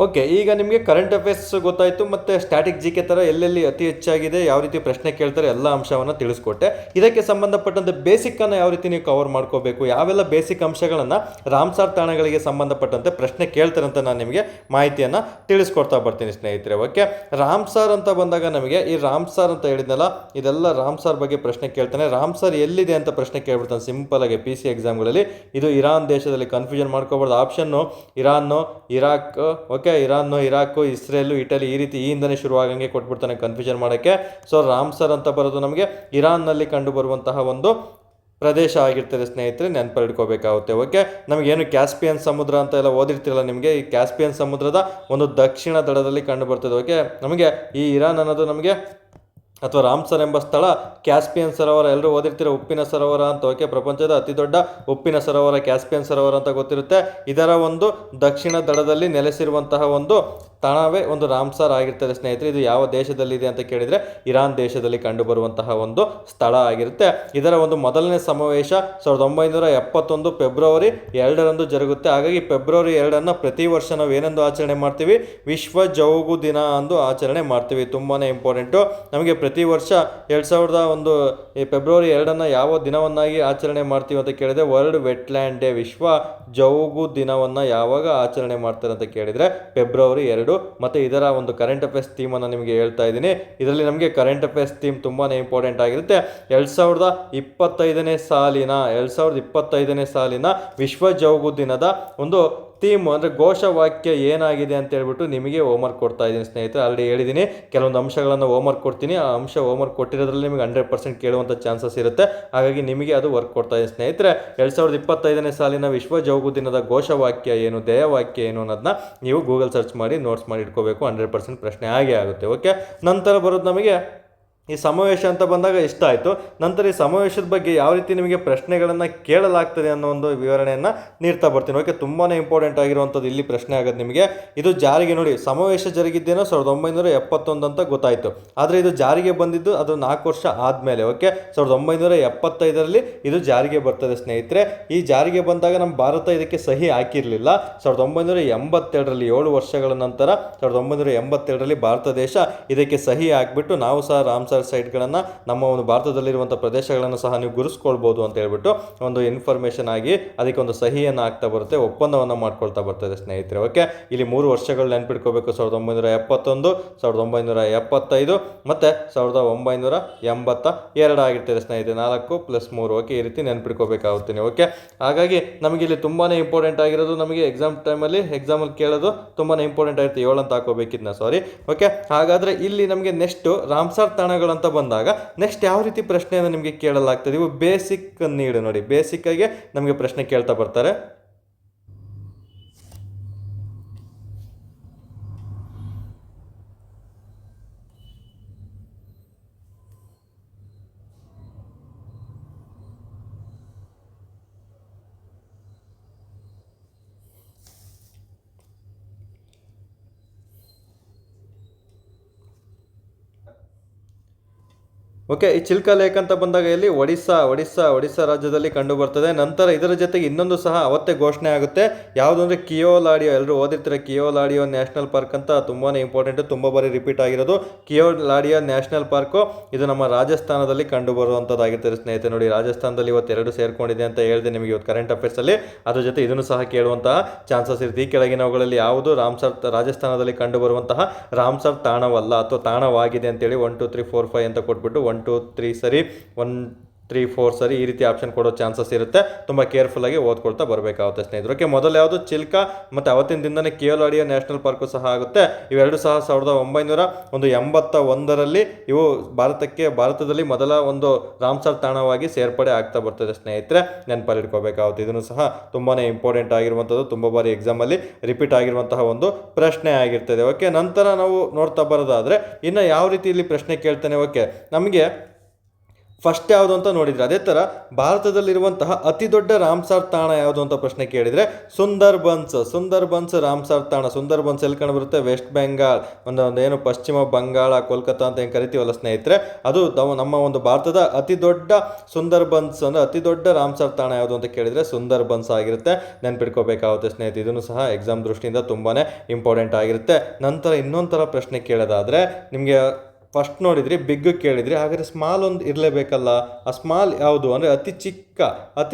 ಓಕೆ, ಈಗ ನಿಮಗೆ ಕರೆಂಟ್ ಅಫೇರ್ಸ್ ಗೊತ್ತಾಯಿತು, ಮತ್ತು ಸ್ಟ್ಯಾಟಿಕ್ ಜಿ ಕೆ ಥರ ಎಲ್ಲೆಲ್ಲಿ ಅತಿ ಹೆಚ್ಚಾಗಿದೆ, ಯಾವ ರೀತಿ ಪ್ರಶ್ನೆ ಕೇಳ್ತಾರೆ, ಎಲ್ಲ ಅಂಶವನ್ನು ತಿಳಿಸ್ಕೊಟ್ಟೆ. ಇದಕ್ಕೆ ಸಂಬಂಧಪಟ್ಟಂತೆ ಬೇಸಿಕ್ಕನ್ನು ಯಾವ ರೀತಿ ನೀವು ಕವರ್ ಮಾಡ್ಕೋಬೇಕು, ಯಾವೆಲ್ಲ ಬೇಸಿಕ್ ಅಂಶಗಳನ್ನು ರಾಮ್ಸಾರ್ ತಾಣಗಳಿಗೆ ಸಂಬಂಧಪಟ್ಟಂತೆ ಪ್ರಶ್ನೆ ಕೇಳ್ತಾರೆ ಅಂತ ನಾನು ನಿಮಗೆ ಮಾಹಿತಿಯನ್ನು ತಿಳಿಸ್ಕೊಡ್ತಾ ಬರ್ತೀನಿ ಸ್ನೇಹಿತರೆ. ಓಕೆ, ರಾಮ್ಸಾರ್ ಅಂತ ಬಂದಾಗ ನಮಗೆ ಈ ರಾಮ್ಸಾರ್ ಅಂತ ಹೇಳಿದ್ನಲ್ಲ, ಇದೆಲ್ಲ ರಾಮ್ಸಾರ್ ಬಗ್ಗೆ ಪ್ರಶ್ನೆ ಕೇಳ್ತಾನೆ. ರಾಮ್ಸಾರ್ ಎಲ್ಲಿದೆ ಅಂತ ಪ್ರಶ್ನೆ ಕೇಳ್ಬಿಡ್ತಾನೆ ಸಿಂಪಲ್ ಆಗಿ PC ಎಕ್ಸಾಮ್ಗಳಲ್ಲಿ. ಇದು ಇರಾನ್ ದೇಶದಲ್ಲಿ, ಕನ್ಫ್ಯೂಷನ್ ಮಾಡ್ಕೋಬಾರ್ದು. ಆಪ್ಷನ್ನು Iran, Iraq, okay, Iran, Iraq, Israel, Italy, ಈ ರೀತಿ ಇಂದನೇ ಶುರುವಾಗಂಗೆ ಕೊಟ್ಬಿಡ್ತಾನೆ ಕನ್ಫ್ಯೂಷನ್ ಮಾಡೋಕ್ಕೆ. ಸೊ ರಾಮ್ಸರ್ ಅಂತ ಬರೋದು ನಮಗೆ ಇರಾನ್ನಲ್ಲಿ ಕಂಡು ಬರುವಂತಹ ಒಂದು ಪ್ರದೇಶ ಆಗಿರ್ತದೆ ಸ್ನೇಹಿತರೆ, ನೆನಪಿಟ್ಕೋಬೇಕಾಗುತ್ತೆ. ಓಕೆ, ನಮಗೇನು ಕ್ಯಾಸ್ಪಿಯನ್ ಸಮುದ್ರ ಅಂತ ಎಲ್ಲ ಓದಿರ್ತಿರಲ್ಲ ನಿಮಗೆ, ಈ ಕ್ಯಾಸ್ಪಿಯನ್ ಸಮುದ್ರದ ಒಂದು ದಕ್ಷಿಣ ದಡದಲ್ಲಿ ಕಂಡು ಬರ್ತದೆ. ಓಕೆ, ನಮಗೆ ಈ ಇರಾನ್ ಅನ್ನೋದು ನಮಗೆ ಅಥವಾ ರಾಮ್ಸರ್ ಎಂಬ ಸ್ಥಳ ಕ್ಯಾಸ್ಪಿಯನ್ ಸರೋವರ, ಎಲ್ಲರೂ ಓದಿರ್ತೀರ ಉಪ್ಪಿನ ಸರೋವರ ಅಂತ. ಓಕೆ, ಪ್ರಪಂಚದ ಅತಿ ದೊಡ್ಡ ಉಪ್ಪಿನ ಸರೋವರ ಕ್ಯಾಸ್ಪಿಯನ್ ಸರೋವರ ಅಂತ ಗೊತ್ತಿರುತ್ತೆ. ಇದರ ಒಂದು ದಕ್ಷಿಣ ದಡದಲ್ಲಿ ನೆಲೆಸಿರುವಂತಹ ಒಂದು ತಾಣವೇ ಒಂದು ರಾಮ್ಸಾರ್ ಆಗಿರ್ತದೆ ಸ್ನೇಹಿತರೆ. ಇದು ಯಾವ ದೇಶದಲ್ಲಿದೆ ಅಂತ ಕೇಳಿದರೆ ಇರಾನ್ ದೇಶದಲ್ಲಿ ಕಂಡುಬರುವಂತಹ ಒಂದು ಸ್ಥಳ ಆಗಿರುತ್ತೆ. ಇದರ ಒಂದು ಮೊದಲನೇ ಸಮಾವೇಶ 1971 ಫೆಬ್ರವರಿ 2ರಂದು ಜರುಗುತ್ತೆ. ಹಾಗಾಗಿ ಫೆಬ್ರವರಿ 2 ಪ್ರತಿ ವರ್ಷ ನಾವು ಏನೆಂದು ಆಚರಣೆ ಮಾಡ್ತೀವಿ, ವಿಶ್ವ ಜೌಗು ದಿನ ಎಂದು ಆಚರಣೆ ಮಾಡ್ತೀವಿ. ತುಂಬಾ ಇಂಪಾರ್ಟೆಂಟು. ನಮಗೆ ಪ್ರತಿ ವರ್ಷ 2001 ಈ ಫೆಬ್ರವರಿ 2 ಯಾವ ದಿನವನ್ನಾಗಿ ಆಚರಣೆ ಮಾಡ್ತೀವಿ ಅಂತ ಕೇಳಿದರೆ ವರ್ಲ್ಡ್ ವೆಟ್ಲ್ಯಾಂಡ್ ಡೇ, ವಿಶ್ವ ಜೌಗು ದಿನವನ್ನು ಯಾವಾಗ ಆಚರಣೆ ಮಾಡ್ತಾರೆ ಅಂತ ಕೇಳಿದರೆ ಫೆಬ್ರವರಿ 2. ಮತ್ತು ಇದರ ಒಂದು ಕರೆಂಟ್ ಅಫೇರ್ಸ್ ಥೀಮನ್ನು ನಿಮಗೆ ಹೇಳ್ತಾ ಇದ್ದೀನಿ. ಇದರಲ್ಲಿ ನಮಗೆ ಕರೆಂಟ್ ಅಫೇರ್ಸ್ ಥೀಮ್ ತುಂಬಾ ಇಂಪಾರ್ಟೆಂಟ್ ಆಗಿರುತ್ತೆ. 2025ನೇ ಸಾಲಿನ ವಿಶ್ವ ಜೌಗು ದಿನದ ಒಂದು ಥೀಮ್ ಅಂದರೆ ಘೋಷವಾಕ್ಯ ಏನಾಗಿದೆ ಅಂತ ಹೇಳ್ಬಿಟ್ಟು ನಿಮಗೆ ಹೋಮ್ವರ್ಕ್ ಕೊಡ್ತಾ ಇದ್ದೀನಿ ಸ್ನೇಹಿತರೆ. ಆಲ್ರೆಡಿ ಹೇಳಿದ್ದೀನಿ, ಕೆಲವೊಂದು ಅಂಶಗಳನ್ನು ಹೋಮ್ವರ್ಕ್ ಕೊಡ್ತೀನಿ. ಆ ಅಂಶ ಹೋಮ್ವರ್ಕ್ ಕೊಟ್ಟಿರೋದ್ರಲ್ಲಿ ನಿಮಗೆ 100% ಕೇಳುವಂಥ ಚಾನ್ಸಸ್ ಇರುತ್ತೆ. ಹಾಗಾಗಿ ನಿಮಗೆ ಅದು ವರ್ಕ್ ಕೊಡ್ತಾ ಇದ್ದೀನಿ ಸ್ನೇಹಿತರೆ. 2025ನೇ ಸಾಲಿನ ವಿಶ್ವ ಜೌಗು ದಿನದ ಘೋಷವಾಕ್ಯ ಏನು, ಧ್ಯೇಯವಾಕ್ಯ ಏನು ಅನ್ನೋದನ್ನ ನೀವು ಗೂಗಲ್ ಸರ್ಚ್ ಮಾಡಿ ನೋಟ್ಸ್ ಮಾಡಿ ಇಟ್ಕೋಬೇಕು. 100% ಪ್ರಶ್ನೆ ಆಗೇ ಆಗುತ್ತೆ. ಓಕೆ, ನಂತರ ಬರೋದು ನಮಗೆ ಈ ಸಮಾವೇಶ ಅಂತ ಬಂದಾಗ ಇಷ್ಟ ಆಯಿತು. ನಂತರ ಈ ಸಮಾವೇಶದ ಬಗ್ಗೆ ಯಾವ ರೀತಿ ನಿಮಗೆ ಪ್ರಶ್ನೆಗಳನ್ನು ಕೇಳಲಾಗ್ತದೆ ಅನ್ನೋ ಒಂದು ವಿವರಣೆಯನ್ನು ನೀಡ್ತಾ ಬರ್ತೀನಿ. ಓಕೆ, ತುಂಬಾ ಇಂಪಾರ್ಟೆಂಟ್ ಆಗಿರುವಂಥದ್ದು ಇಲ್ಲಿ ಪ್ರಶ್ನೆ ಆಗೋದು ನಿಮಗೆ. ಇದು ಜಾರಿಗೆ ನೋಡಿ, ಸಮಾವೇಶ ಜರುಗಿದ್ದೇನೋ 1971 ಅಂತ ಗೊತ್ತಾಯಿತು, ಆದರೆ ಇದು ಜಾರಿಗೆ ಬಂದಿದ್ದು ಅದು 4 ವರ್ಷ ಆದಮೇಲೆ. ಓಕೆ, 1975ರಲ್ಲಿ ಇದು ಜಾರಿಗೆ ಬರ್ತದೆ ಸ್ನೇಹಿತರೆ. ಈ ಜಾರಿಗೆ ಬಂದಾಗ ನಮ್ಮ ಭಾರತ ಇದಕ್ಕೆ ಸಹಿ ಹಾಕಿರಲಿಲ್ಲ. 1982ರಲ್ಲಿ 7 ವರ್ಷಗಳ ನಂತರ 1982ರಲ್ಲಿ ಭಾರತ ದೇಶ ಇದಕ್ಕೆ ಸಹಿ ಹಾಕಿಬಿಟ್ಟು ನಾವು ಸಹ ರಾಮ್ಸಾರ್ ಸೈಟ್ಗಳನ್ನು ನಮ್ಮ ಒಂದು ಭಾರತದಲ್ಲಿರುವಂಥ ಪ್ರದೇಶಗಳನ್ನು ಸಹ ನೀವು ಗುರುಸ್ಕೊಳ್ಬೋದು ಅಂತ ಹೇಳ್ಬಿಟ್ಟು ಒಂದು ಇನ್ಫಾರ್ಮೇಷನ್ ಆಗಿ ಅದಕ್ಕೆ ಒಂದು ಸಹಿಯನ್ನು ಆಗ್ತಾ ಬರುತ್ತೆ, ಒಪ್ಪಂದವನ್ನು ಮಾಡ್ಕೊಳ್ತಾ ಬರ್ತದೆ ಸ್ನೇಹಿತರೆ. ಓಕೆ, ಇಲ್ಲಿ 3 ವರ್ಷಗಳು ನೆನ್ಪಿಟ್ಕೋಬೇಕು. 1971, 1975 ಮತ್ತು 1982 ಆಗಿರ್ತದೆ ಸ್ನೇಹಿತರೆ. 4 + 3. ಓಕೆ, ಈ ರೀತಿ ನೆನ್ಪಿಟ್ಕೋಬೇಕಾಗುತ್ತೆ. ಓಕೆ, ಹಾಗಾಗಿ ನಮಗೆ ಇಲ್ಲಿ ತುಂಬಾ ಇಂಪಾರ್ಟೆಂಟ್ ಆಗಿರೋದು, ನಮಗೆ ಎಕ್ಸಾಮಲ್ಲಿ ಕೇಳೋದು ತುಂಬಾ ಇಂಪಾರ್ಟೆಂಟ್ ಆಗಿರುತ್ತೆ. 7 ಅಂತ ಹಾಕೋಬೇಕಿದ್ನ, ಸಾರಿ. ಓಕೆ, ಹಾಗಾದರೆ ಇಲ್ಲಿ ನಮಗೆ ನೆಕ್ಸ್ಟ್ ರಾಮ್ಸಾರ್ ತಾಣಗಳು ಅಂತ ಬಂದಾಗ ನೆಕ್ಸ್ಟ್ ಯಾವ ರೀತಿ ಪ್ರಶ್ನೆಯನ್ನು ನಿಮಗೆ ಕೇಳಲಾಗ್ತದೆ, ಇವು ಬೇಸಿಕ್ ನೀಡು ನೋಡಿ, ಬೇಸಿಕ್ ಆಗಿ ನಮಗೆ ಪ್ರಶ್ನೆ ಕೇಳ್ತಾ ಬರ್ತಾರೆ. ಓಕೆ, ಈ ಚಿಲ್ಕಾ ಲೇಕ್ ಅಂತ ಬಂದಾಗ ಇಲ್ಲಿ ಒಡಿಸ್ಸಾ ರಾಜ್ಯದಲ್ಲಿ ಕಂಡು ಬರ್ತದೆ. ನಂತರ ಇದರ ಜೊತೆಗೆ ಇನ್ನೊಂದು ಸಹ ಅವತ್ತೇ ಘೋಷಣೆ ಆಗುತ್ತೆ, ಯಾವುದು ಅಂದರೆ ಕಿಯೋಲಾಡಿಯೋ. ಎಲ್ಲರೂ ಓದಿರ್ತಾರೆ ಕಿಯೋಲಾಡಿಯೋ ನ್ಯಾಷನಲ್ ಪಾರ್ಕ್ ಅಂತ, ತುಂಬಾ ಇಂಪಾರ್ಟೆಂಟು, ತುಂಬ ಬಾರಿ ರಿಪೀಟ್ ಆಗಿರೋದು. ಕಿಯೋಲಾಡಿಯೋ ನ್ಯಾಷನಲ್ ಪಾರ್ಕು ಇದು ನಮ್ಮ ರಾಜಸ್ಥಾನದಲ್ಲಿ ಕಂಡು ಬರುವಂಥದ್ದಾಗಿರ್ತದೆ ಸ್ನೇಹಿತರೆ. ನೋಡಿ, ರಾಜಸ್ಥಾನದಲ್ಲಿ ಇವತ್ತು 2 ಸೇರ್ಕೊಂಡಿದೆ ಅಂತ ಹೇಳಿದೆ ನಿಮಗೆ ಇವತ್ತು ಕರೆಂಟ್ ಅಫೇರ್ಸಲ್ಲಿ. ಅದ್ರ ಜೊತೆ ಇದನ್ನು ಸಹ ಕೇಳುವಂತಹ ಚಾನ್ಸಸ್ ಇರುತ್ತೆ. ಈ ಕೆಳಗಿನವುಗಳಲ್ಲಿ ಯಾವುದು ರಾಜಸ್ಥಾನದಲ್ಲಿ ಕಂಡು ಬರುವಂತಹ ರಾಮ್ಸರ್ ತಾಣವಲ್ಲ ಅಥವಾ ತಾಣವಾಗಿದೆ ಅಂತೇಳಿ 1 2 3 4 5 ಅಂತ ಕೊಟ್ಬಿಟ್ಟು 1 2 3 ಸರಿ 1 3 4 ಸರಿ ಈ ರೀತಿ ಆಪ್ಷನ್ ಕೊಡೋ ಚಾನ್ಸಸ್ ಇರುತ್ತೆ. ತುಂಬ ಕೇರ್ಫುಲ್ಲಾಗಿ ಓದ್ಕೊಳ್ತಾ ಬರಬೇಕಾಗುತ್ತೆ ಸ್ನೇಹಿತರು. ಓಕೆ, ಮೊದಲು ಯಾವುದು ಚಿಲ್ಕ ಮತ್ತು ಅವತ್ತಿನ ದಿನನೇ ಕಿಯೋಲಾಡಿಯೋ ನ್ಯಾಷನಲ್ ಪಾರ್ಕು ಸಹ ಆಗುತ್ತೆ. ಇವೆರಡು ಸಹ 1981ರಲ್ಲಿ ಇವು ಭಾರತದಲ್ಲಿ ಮೊದಲ ಒಂದು ರಾಮ್ಸರ್ ತಾಣವಾಗಿ ಸೇರ್ಪಡೆ ಆಗ್ತಾ ಬರ್ತದೆ ಸ್ನೇಹಿತರೆ, ನೆನಪಲ್ಲಿ ಇಟ್ಕೋಬೇಕಾಗುತ್ತೆ. ಇದನ್ನು ಸಹ ತುಂಬಾ ಇಂಪಾರ್ಟೆಂಟ್ ಆಗಿರುವಂಥದ್ದು, ತುಂಬ ಬಾರಿ ಎಕ್ಸಾಮಲ್ಲಿ ರಿಪೀಟ್ ಆಗಿರುವಂತಹ ಒಂದು ಪ್ರಶ್ನೆ ಆಗಿರ್ತದೆ. ಓಕೆ, ನಂತರ ನಾವು ನೋಡ್ತಾ ಬರೋದಾದರೆ ಇನ್ನು ಯಾವ ರೀತಿ ಇಲ್ಲಿ ಪ್ರಶ್ನೆ ಕೇಳ್ತಾನೆ. ಓಕೆ, ನಮಗೆ ಫಸ್ಟ್ ಯಾವುದು ಅಂತ ನೋಡಿದರೆ ಅದೇ ಥರ ಭಾರತದಲ್ಲಿರುವಂತಹ ಅತಿ ದೊಡ್ಡ ರಾಮ್ಸರ್ ತಾಣ ಯಾವುದು ಅಂತ ಪ್ರಶ್ನೆ ಕೇಳಿದರೆ ಸುಂದರ್ಬನ್ಸ್ ರಾಮ್ಸರ್ ತಾಣ. ಸುಂದರ್ಬನ್ಸ್ ಎಲ್ಲಿ ಕಂಡುಬರುತ್ತೆ? ವೆಸ್ಟ್ ಬೆಂಗಾಲ್, ಒಂದು ಏನು ಪಶ್ಚಿಮ ಬಂಗಾಳ, ಕೋಲ್ಕತ್ತಾ ಅಂತ ಏನು ಕರಿತೀವಲ್ಲ ಸ್ನೇಹಿತರೆ, ಅದು ನಮ್ಮ ಒಂದು ಭಾರತದ ಅತಿ ದೊಡ್ಡ ಸುಂದರ್ಬನ್ಸ್ ಅಂದರೆ ಅತಿ ದೊಡ್ಡ ರಾಮ್ಸರ್ ತಾಣ ಯಾವುದು ಅಂತ ಕೇಳಿದರೆ ಸುಂದರ್ಬನ್ಸ್ ಆಗಿರುತ್ತೆ, ನೆನ್ಪಿಟ್ಕೋಬೇಕಾಗುತ್ತೆ ಸ್ನೇಹಿತರೆ. ಇದನ್ನು ಸಹ ಎಕ್ಸಾಮ್ ದೃಷ್ಟಿಯಿಂದ ತುಂಬಾ ಇಂಪಾರ್ಟೆಂಟ್ ಆಗಿರುತ್ತೆ. ನಂತರ ಇನ್ನೊಂದು ಥರ ಪ್ರಶ್ನೆ ಕೇಳೋದಾದರೆ ನಿಮಗೆ ಫಸ್ಟ್ ನೋಡಿದ್ರಿ ಬಿಗ್ ಕೇಳಿದ್ರಿ, ಹಾಗಾದರೆ ಸ್ಮಾಲ್ ಒಂದು ಇರಲೇಬೇಕಲ್ಲ. ಆ ಸ್ಮಾಲ್ ಯಾವುದು ಅಂದರೆ ಅತಿ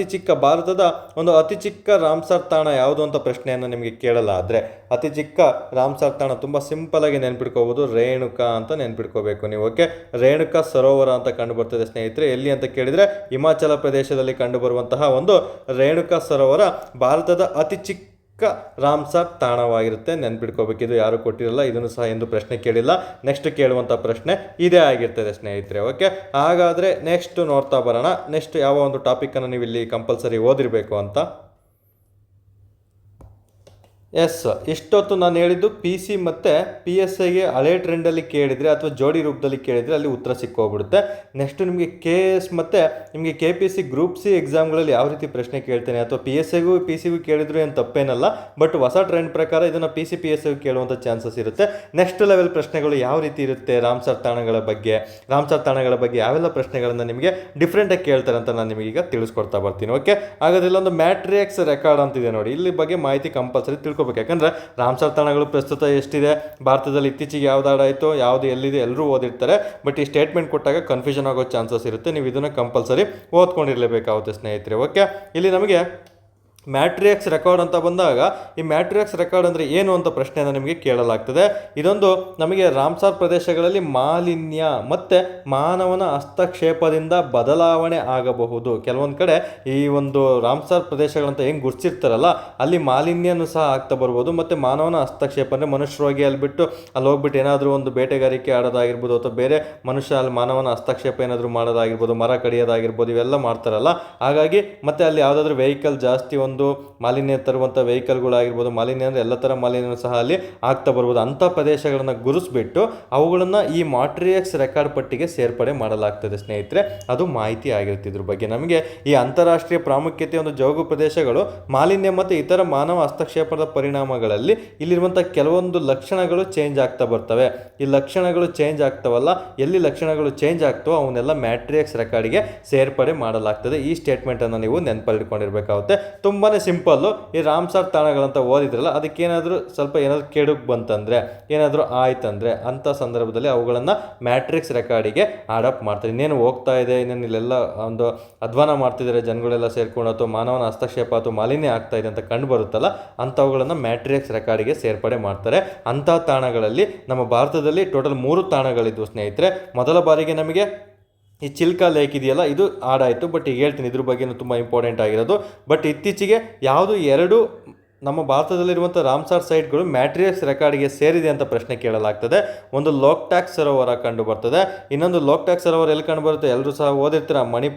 ಚಿಕ್ಕ ಭಾರತದ ಒಂದು ಅತಿ ಚಿಕ್ಕ ರಾಮ್ಸರ್ ತಾಣ ಯಾವುದು ಅಂತ ಪ್ರಶ್ನೆಯನ್ನು ನಿಮಗೆ ಕೇಳಲಾದರೆ ಅತಿ ಚಿಕ್ಕ ರಾಮ್ಸರ್ ತಾಣ ತುಂಬ ಸಿಂಪಲಾಗಿ ನೆನ್ಪಿಟ್ಕೋಬೋದು, ರೇಣುಕಾ ಅಂತ ನೆನ್ಪಿಟ್ಕೋಬೇಕು ನೀವು. ಓಕೆ, ರೇಣುಕಾ ಸರೋವರ ಅಂತ ಕಂಡು ಬರ್ತದೆ ಸ್ನೇಹಿತರೆ. ಎಲ್ಲಿ ಅಂತ ಕೇಳಿದರೆ ಹಿಮಾಚಲ ಪ್ರದೇಶದಲ್ಲಿ ಕಂಡುಬರುವಂತಹ ಒಂದು ರೇಣುಕಾ ಸರೋವರ ಭಾರತದ ಅತಿ ಚಿಕ್ಕ ರಾಮ್ಸರ್ ತಾಣವಾಗಿರುತ್ತೆ, ನೆನ್ಪಿಟ್ಕೋಬೇಕು. ಇದು ಯಾರು ಕೊಟ್ಟಿರಲ್ಲ, ಇದನ್ನು ಸಹ ಎಂದು ಪ್ರಶ್ನೆ ಕೇಳಿಲ್ಲ. ನೆಕ್ಸ್ಟ್ ಕೇಳುವಂಥ ಪ್ರಶ್ನೆ ಇದೇ ಆಗಿರ್ತದೆ ಸ್ನೇಹಿತರೆ. ಓಕೆ, ಹಾಗಾದರೆ ನೆಕ್ಸ್ಟ್ ನೋಡ್ತಾ ಬರೋಣ. ನೆಕ್ಸ್ಟ್ ಯಾವ ಒಂದು ಟಾಪಿಕನ್ನು ನೀವು ಇಲ್ಲಿ ಕಂಪಲ್ಸರಿ ಓದಿರಬೇಕು ಅಂತ. ಎಸ್, ಇಷ್ಟೊತ್ತು ನಾನು ಹೇಳಿದ್ದು PC ಮತ್ತು PSIಗೆ ಹಳೆ ಟ್ರೆಂಡಲ್ಲಿ ಕೇಳಿದರೆ ಅಥವಾ ಜೋಡಿ ರೂಪದಲ್ಲಿ ಕೇಳಿದರೆ ಅಲ್ಲಿ ಉತ್ತರ ಸಿಕ್ಕೋಗ್ಬಿಡುತ್ತೆ. ನೆಕ್ಸ್ಟ್ ನಿಮಗೆ KS ಮತ್ತು ನಿಮಗೆ KPC ಗ್ರೂಪ್ C ಎಕ್ಸಾಮ್ಗಳಲ್ಲಿ ಯಾವ ರೀತಿ ಪ್ರಶ್ನೆ ಕೇಳ್ತೇನೆ ಅಥವಾ PSIಗೂ PCಗೂ ಕೇಳಿದ್ರು ಏನು ತಪ್ಪೇನಲ್ಲ, ಬಟ್ ಹೊಸ ಟ್ರೆಂಡ್ ಪ್ರಕಾರ ಇದನ್ನು PC PSIಗೂ ಕೇಳುವಂಥ ಚಾನ್ಸಸ್ ಇರುತ್ತೆ. ನೆಕ್ಸ್ಟ್ ಲೆವೆಲ್ ಪ್ರಶ್ನೆಗಳು ಯಾವ ರೀತಿ ಇರುತ್ತೆ, ರಾಮ್ಸರ್ ತಾಣಗಳ ಬಗ್ಗೆ ಯಾವೆಲ್ಲ ಪ್ರಶ್ನೆಗಳನ್ನು ನಿಮಗೆ ಡಿಫ್ರೆಂಟಾಗಿ ಕೇಳ್ತಾರೆ ಅಂತ ನಾನು ನಿಮಗೀಗ ತಿಳಿಸ್ಕೊಡ್ತಾ ಬರ್ತೀನಿ. ಓಕೆ, ಹಾಗಾದ್ರೆ ಇಲ್ಲೊಂದು ಮ್ಯಾಟ್ರಿಕ್ಸ್ ರೆಕಾರ್ಡ್ ಅಂತಿದೆ ನೋಡಿ, ಇಲ್ಲಿ ಬಗ್ಗೆ ಮಾಹಿತಿ ಕಂಪಲ್ಸರಿ ತಿಳ್ಕೊಬೇಕು. ಯಾಕಂದ್ರೆ ರಾಮ್ಸರ್ ತಾಣಗಳು ಪ್ರಸ್ತುತ ಎಷ್ಟಿದೆ, ಭಾರತದಲ್ಲಿ ಇತ್ತೀಚೆಗೆ ಯಾವ್ದು ಆಡಾಯಿತು, ಯಾವುದು ಎಲ್ಲಿದೆ ಎಲ್ಲರೂ ಓದಿರ್ತಾರೆ. ಬಟ್ ಈ ಸ್ಟೇಟ್ಮೆಂಟ್ ಕೊಟ್ಟಾಗ ಕನ್ಫ್ಯೂಷನ್ ಆಗೋ ಚಾನ್ಸಸ್ ಇರುತ್ತೆ. ನೀವು ಇದನ್ನು ಕಂಪಲ್ಸರಿ ಓದ್ಕೊಂಡಿರಲೇಬೇಕಾಗುತ್ತೆ ಸ್ನೇಹಿತರೆ. ಓಕೆ, ಇಲ್ಲಿ ನಮಗೆ ಮ್ಯಾಟ್ರಿಕ್ಸ್ ರೆಕಾರ್ಡ್ ಅಂತ ಬಂದಾಗ ಈ ಮ್ಯಾಟ್ರಿಕ್ಸ್ ರೆಕಾರ್ಡ್ ಅಂದರೆ ಏನು ಅಂತ ಪ್ರಶ್ನೆಯನ್ನು ನಿಮಗೆ ಕೇಳಲಾಗ್ತದೆ. ಇದೊಂದು ನಮಗೆ ರಾಮ್ಸರ್ ಪ್ರದೇಶಗಳಲ್ಲಿ ಮಾಲಿನ್ಯ ಮತ್ತು ಮಾನವನ ಹಸ್ತಕ್ಷೇಪದಿಂದ ಬದಲಾವಣೆ ಆಗಬಹುದು. ಕೆಲವೊಂದು ಕಡೆ ಈ ಒಂದು ರಾಮ್ಸರ್ ಪ್ರದೇಶಗಳಂತ ಹೆಂಗೆ ಗುರ್ಸಿರ್ತಾರಲ್ಲ, ಅಲ್ಲಿ ಮಾಲಿನ್ಯನೂ ಸಹ ಆಗ್ತಾ ಬರ್ಬೋದು. ಮತ್ತು ಮಾನವನ ಹಸ್ತಕ್ಷೇಪ ಅಂದರೆ ಮನುಷ್ಯರು ಹೋಗಿ ಅಲ್ಲಿ ಹೋಗ್ಬಿಟ್ಟು ಏನಾದರೂ ಒಂದು ಬೇಟೆಗಾರಿಕೆ ಆಡೋದಾಗಿರ್ಬೋದು ಅಥವಾ ಬೇರೆ ಮನುಷ್ಯ ಅಲ್ಲಿ ಮಾನವನ ಹಸ್ತಕ್ಷೇಪ ಏನಾದರೂ ಮಾಡೋದಾಗಿರ್ಬೋದು, ಮರ ಕಡಿಯೋದಾಗಿರ್ಬೋದು, ಇವೆಲ್ಲ ಮಾಡ್ತಾರಲ್ಲ. ಹಾಗಾಗಿ ಮತ್ತು ಅಲ್ಲಿ ಯಾವುದಾದ್ರೂ ವೆಹಿಕಲ್ ಜಾಸ್ತಿ ಒಂದು ಮಾಲಿನ್ಯ ತರುವಂಥ ವೆಹಿಕಲ್ಗಳಾಗಿರ್ಬೋದು, ಮಾಲಿನ್ಯ ಅಂದರೆ ಎಲ್ಲ ಥರ ಮಾಲಿನ್ಯ ಸಹ ಅಲ್ಲಿ ಆಗ್ತಾ ಬರ್ಬೋದು. ಅಂಥ ಪ್ರದೇಶಗಳನ್ನು ಗುರುಸ್ಬಿಟ್ಟು ಅವುಗಳನ್ನು ಈ ಮ್ಯಾಟ್ರಿಕ್ಸ್ ರೆಕಾರ್ಡ್ ಪಟ್ಟಿಗೆ ಸೇರ್ಪಡೆ ಮಾಡಲಾಗ್ತದೆ ಸ್ನೇಹಿತರೆ. ಅದು ಮಾಹಿತಿ ಆಗಿರುತ್ತೆ ಇದ್ರ ಬಗ್ಗೆ. ನಮಗೆ ಈ ಅಂತಾರಾಷ್ಟ್ರೀಯ ಪ್ರಾಮುಖ್ಯತೆ ಒಂದು ಜೌಗು ಪ್ರದೇಶಗಳು ಮಾಲಿನ್ಯ ಮತ್ತು ಇತರ ಮಾನವ ಹಸ್ತಕ್ಷೇಪದ ಪರಿಣಾಮಗಳಲ್ಲಿ ಇಲ್ಲಿರುವಂಥ ಕೆಲವೊಂದು ಲಕ್ಷಣಗಳು ಚೇಂಜ್ ಆಗ್ತಾ ಬರ್ತವೆ. ಈ ಲಕ್ಷಣಗಳು ಚೇಂಜ್ ಆಗ್ತವಲ್ಲ, ಎಲ್ಲಿ ಲಕ್ಷಣಗಳು ಚೇಂಜ್ ಆಗ್ತವೋ ಅವನ್ನೆಲ್ಲ ಮ್ಯಾಟ್ರಿಕ್ಸ್ ರೆಕಾರ್ಡಿಗೆ ಸೇರ್ಪಡೆ ಮಾಡಲಾಗ್ತದೆ. ಈ ಸ್ಟೇಟ್ಮೆಂಟನ್ನು ನೀವು ನೆನಪಲ್ಲಿಟ್ಕೊಂಡಿರ್ಬೇಕಾಗುತ್ತೆ. ತುಂಬಾ ಸಿಂಪಲ್ಲು. ಈ ರಾಮ್ಸರ್ ತಾಣಗಳಂತ ಓದಿದ್ರಲ್ಲ, ಅದಕ್ಕೇನಾದರೂ ಸ್ವಲ್ಪ ಏನಾದರೂ ಕೆಡುಕು ಬಂತಂದರೆ, ಏನಾದರೂ ಆಯ್ತಂದರೆ ಅಂಥ ಸಂದರ್ಭದಲ್ಲಿ ಅವುಗಳನ್ನು ಮ್ಯಾಟ್ರಿಕ್ಸ್ ರೆಕಾರ್ಡಿಗೆ ಆಡಪ್ ಮಾಡ್ತಾರೆ. ಇನ್ನೇನು ಹೋಗ್ತಾ ಇದೆ, ಇನ್ನೇನು ಇಲ್ಲೆಲ್ಲ ಒಂದು ಅಧ್ವಾನ ಮಾಡ್ತಿದ್ದಾರೆ ಜನಗಳೆಲ್ಲ ಸೇರ್ಕೊಂಡು, ಅಥವಾ ಮಾನವನ ಹಸ್ತಕ್ಷೇಪ ಅಥವಾ ಮಾಲಿನ್ಯ ಆಗ್ತಾ ಇದೆ ಅಂತ ಕಂಡು ಬರುತ್ತಲ್ಲ, ಅಂಥವುಗಳನ್ನು ಮ್ಯಾಟ್ರಿಕ್ಸ್ ರೆಕಾರ್ಡಿಗೆ ಸೇರ್ಪಡೆ ಮಾಡ್ತಾರೆ. ಅಂಥ ತಾಣಗಳಲ್ಲಿ ನಮ್ಮ ಭಾರತದಲ್ಲಿ ಟೋಟಲ್ 3 ತಾಣಗಳಿದ್ವು ಸ್ನೇಹಿತರೆ. ಮೊದಲ ಬಾರಿಗೆ ನಮಗೆ ಈ ಚಿಲ್ಕಾ ಲೇಕ್ ಇದೆಯಲ್ಲ, ಇದು ಆಡಾಯಿತು. ಬಟ್ ಈಗ ಹೇಳ್ತೀನಿ, ಇದ್ರ ಬಗ್ಗೆನೂ ತುಂಬ ಇಂಪಾರ್ಟೆಂಟ್ ಆಗಿರೋದು. ಬಟ್ ಇತ್ತೀಚೆಗೆ ಯಾವುದು 2 ನಮ್ಮ ಭಾರತದಲ್ಲಿರುವಂಥ ರಾಮ್ಸರ್ ಸೈಟ್ಗಳು ಮ್ಯಾಟ್ರಿಕ್ಸ್ ರೆಕಾರ್ಡ್ಗೆ ಸೇರಿದೆ ಅಂತ ಪ್ರಶ್ನೆ ಕೇಳಲಾಗ್ತದೆ. ಒಂದು ಲೋಕ್ಟಾಕ್ ಸರೋವರ ಕಂಡು ಬರ್ತದೆ, ಇನ್ನೊಂದು ಲೋಕ್ಟಾಕ್ ಸರೋವರ ಎಲ್ಲಿ ಕಂಡು ಬರುತ್ತೆ, ಎಲ್ಲರೂ ಸಹ ಓದಿರ್ತೀರ,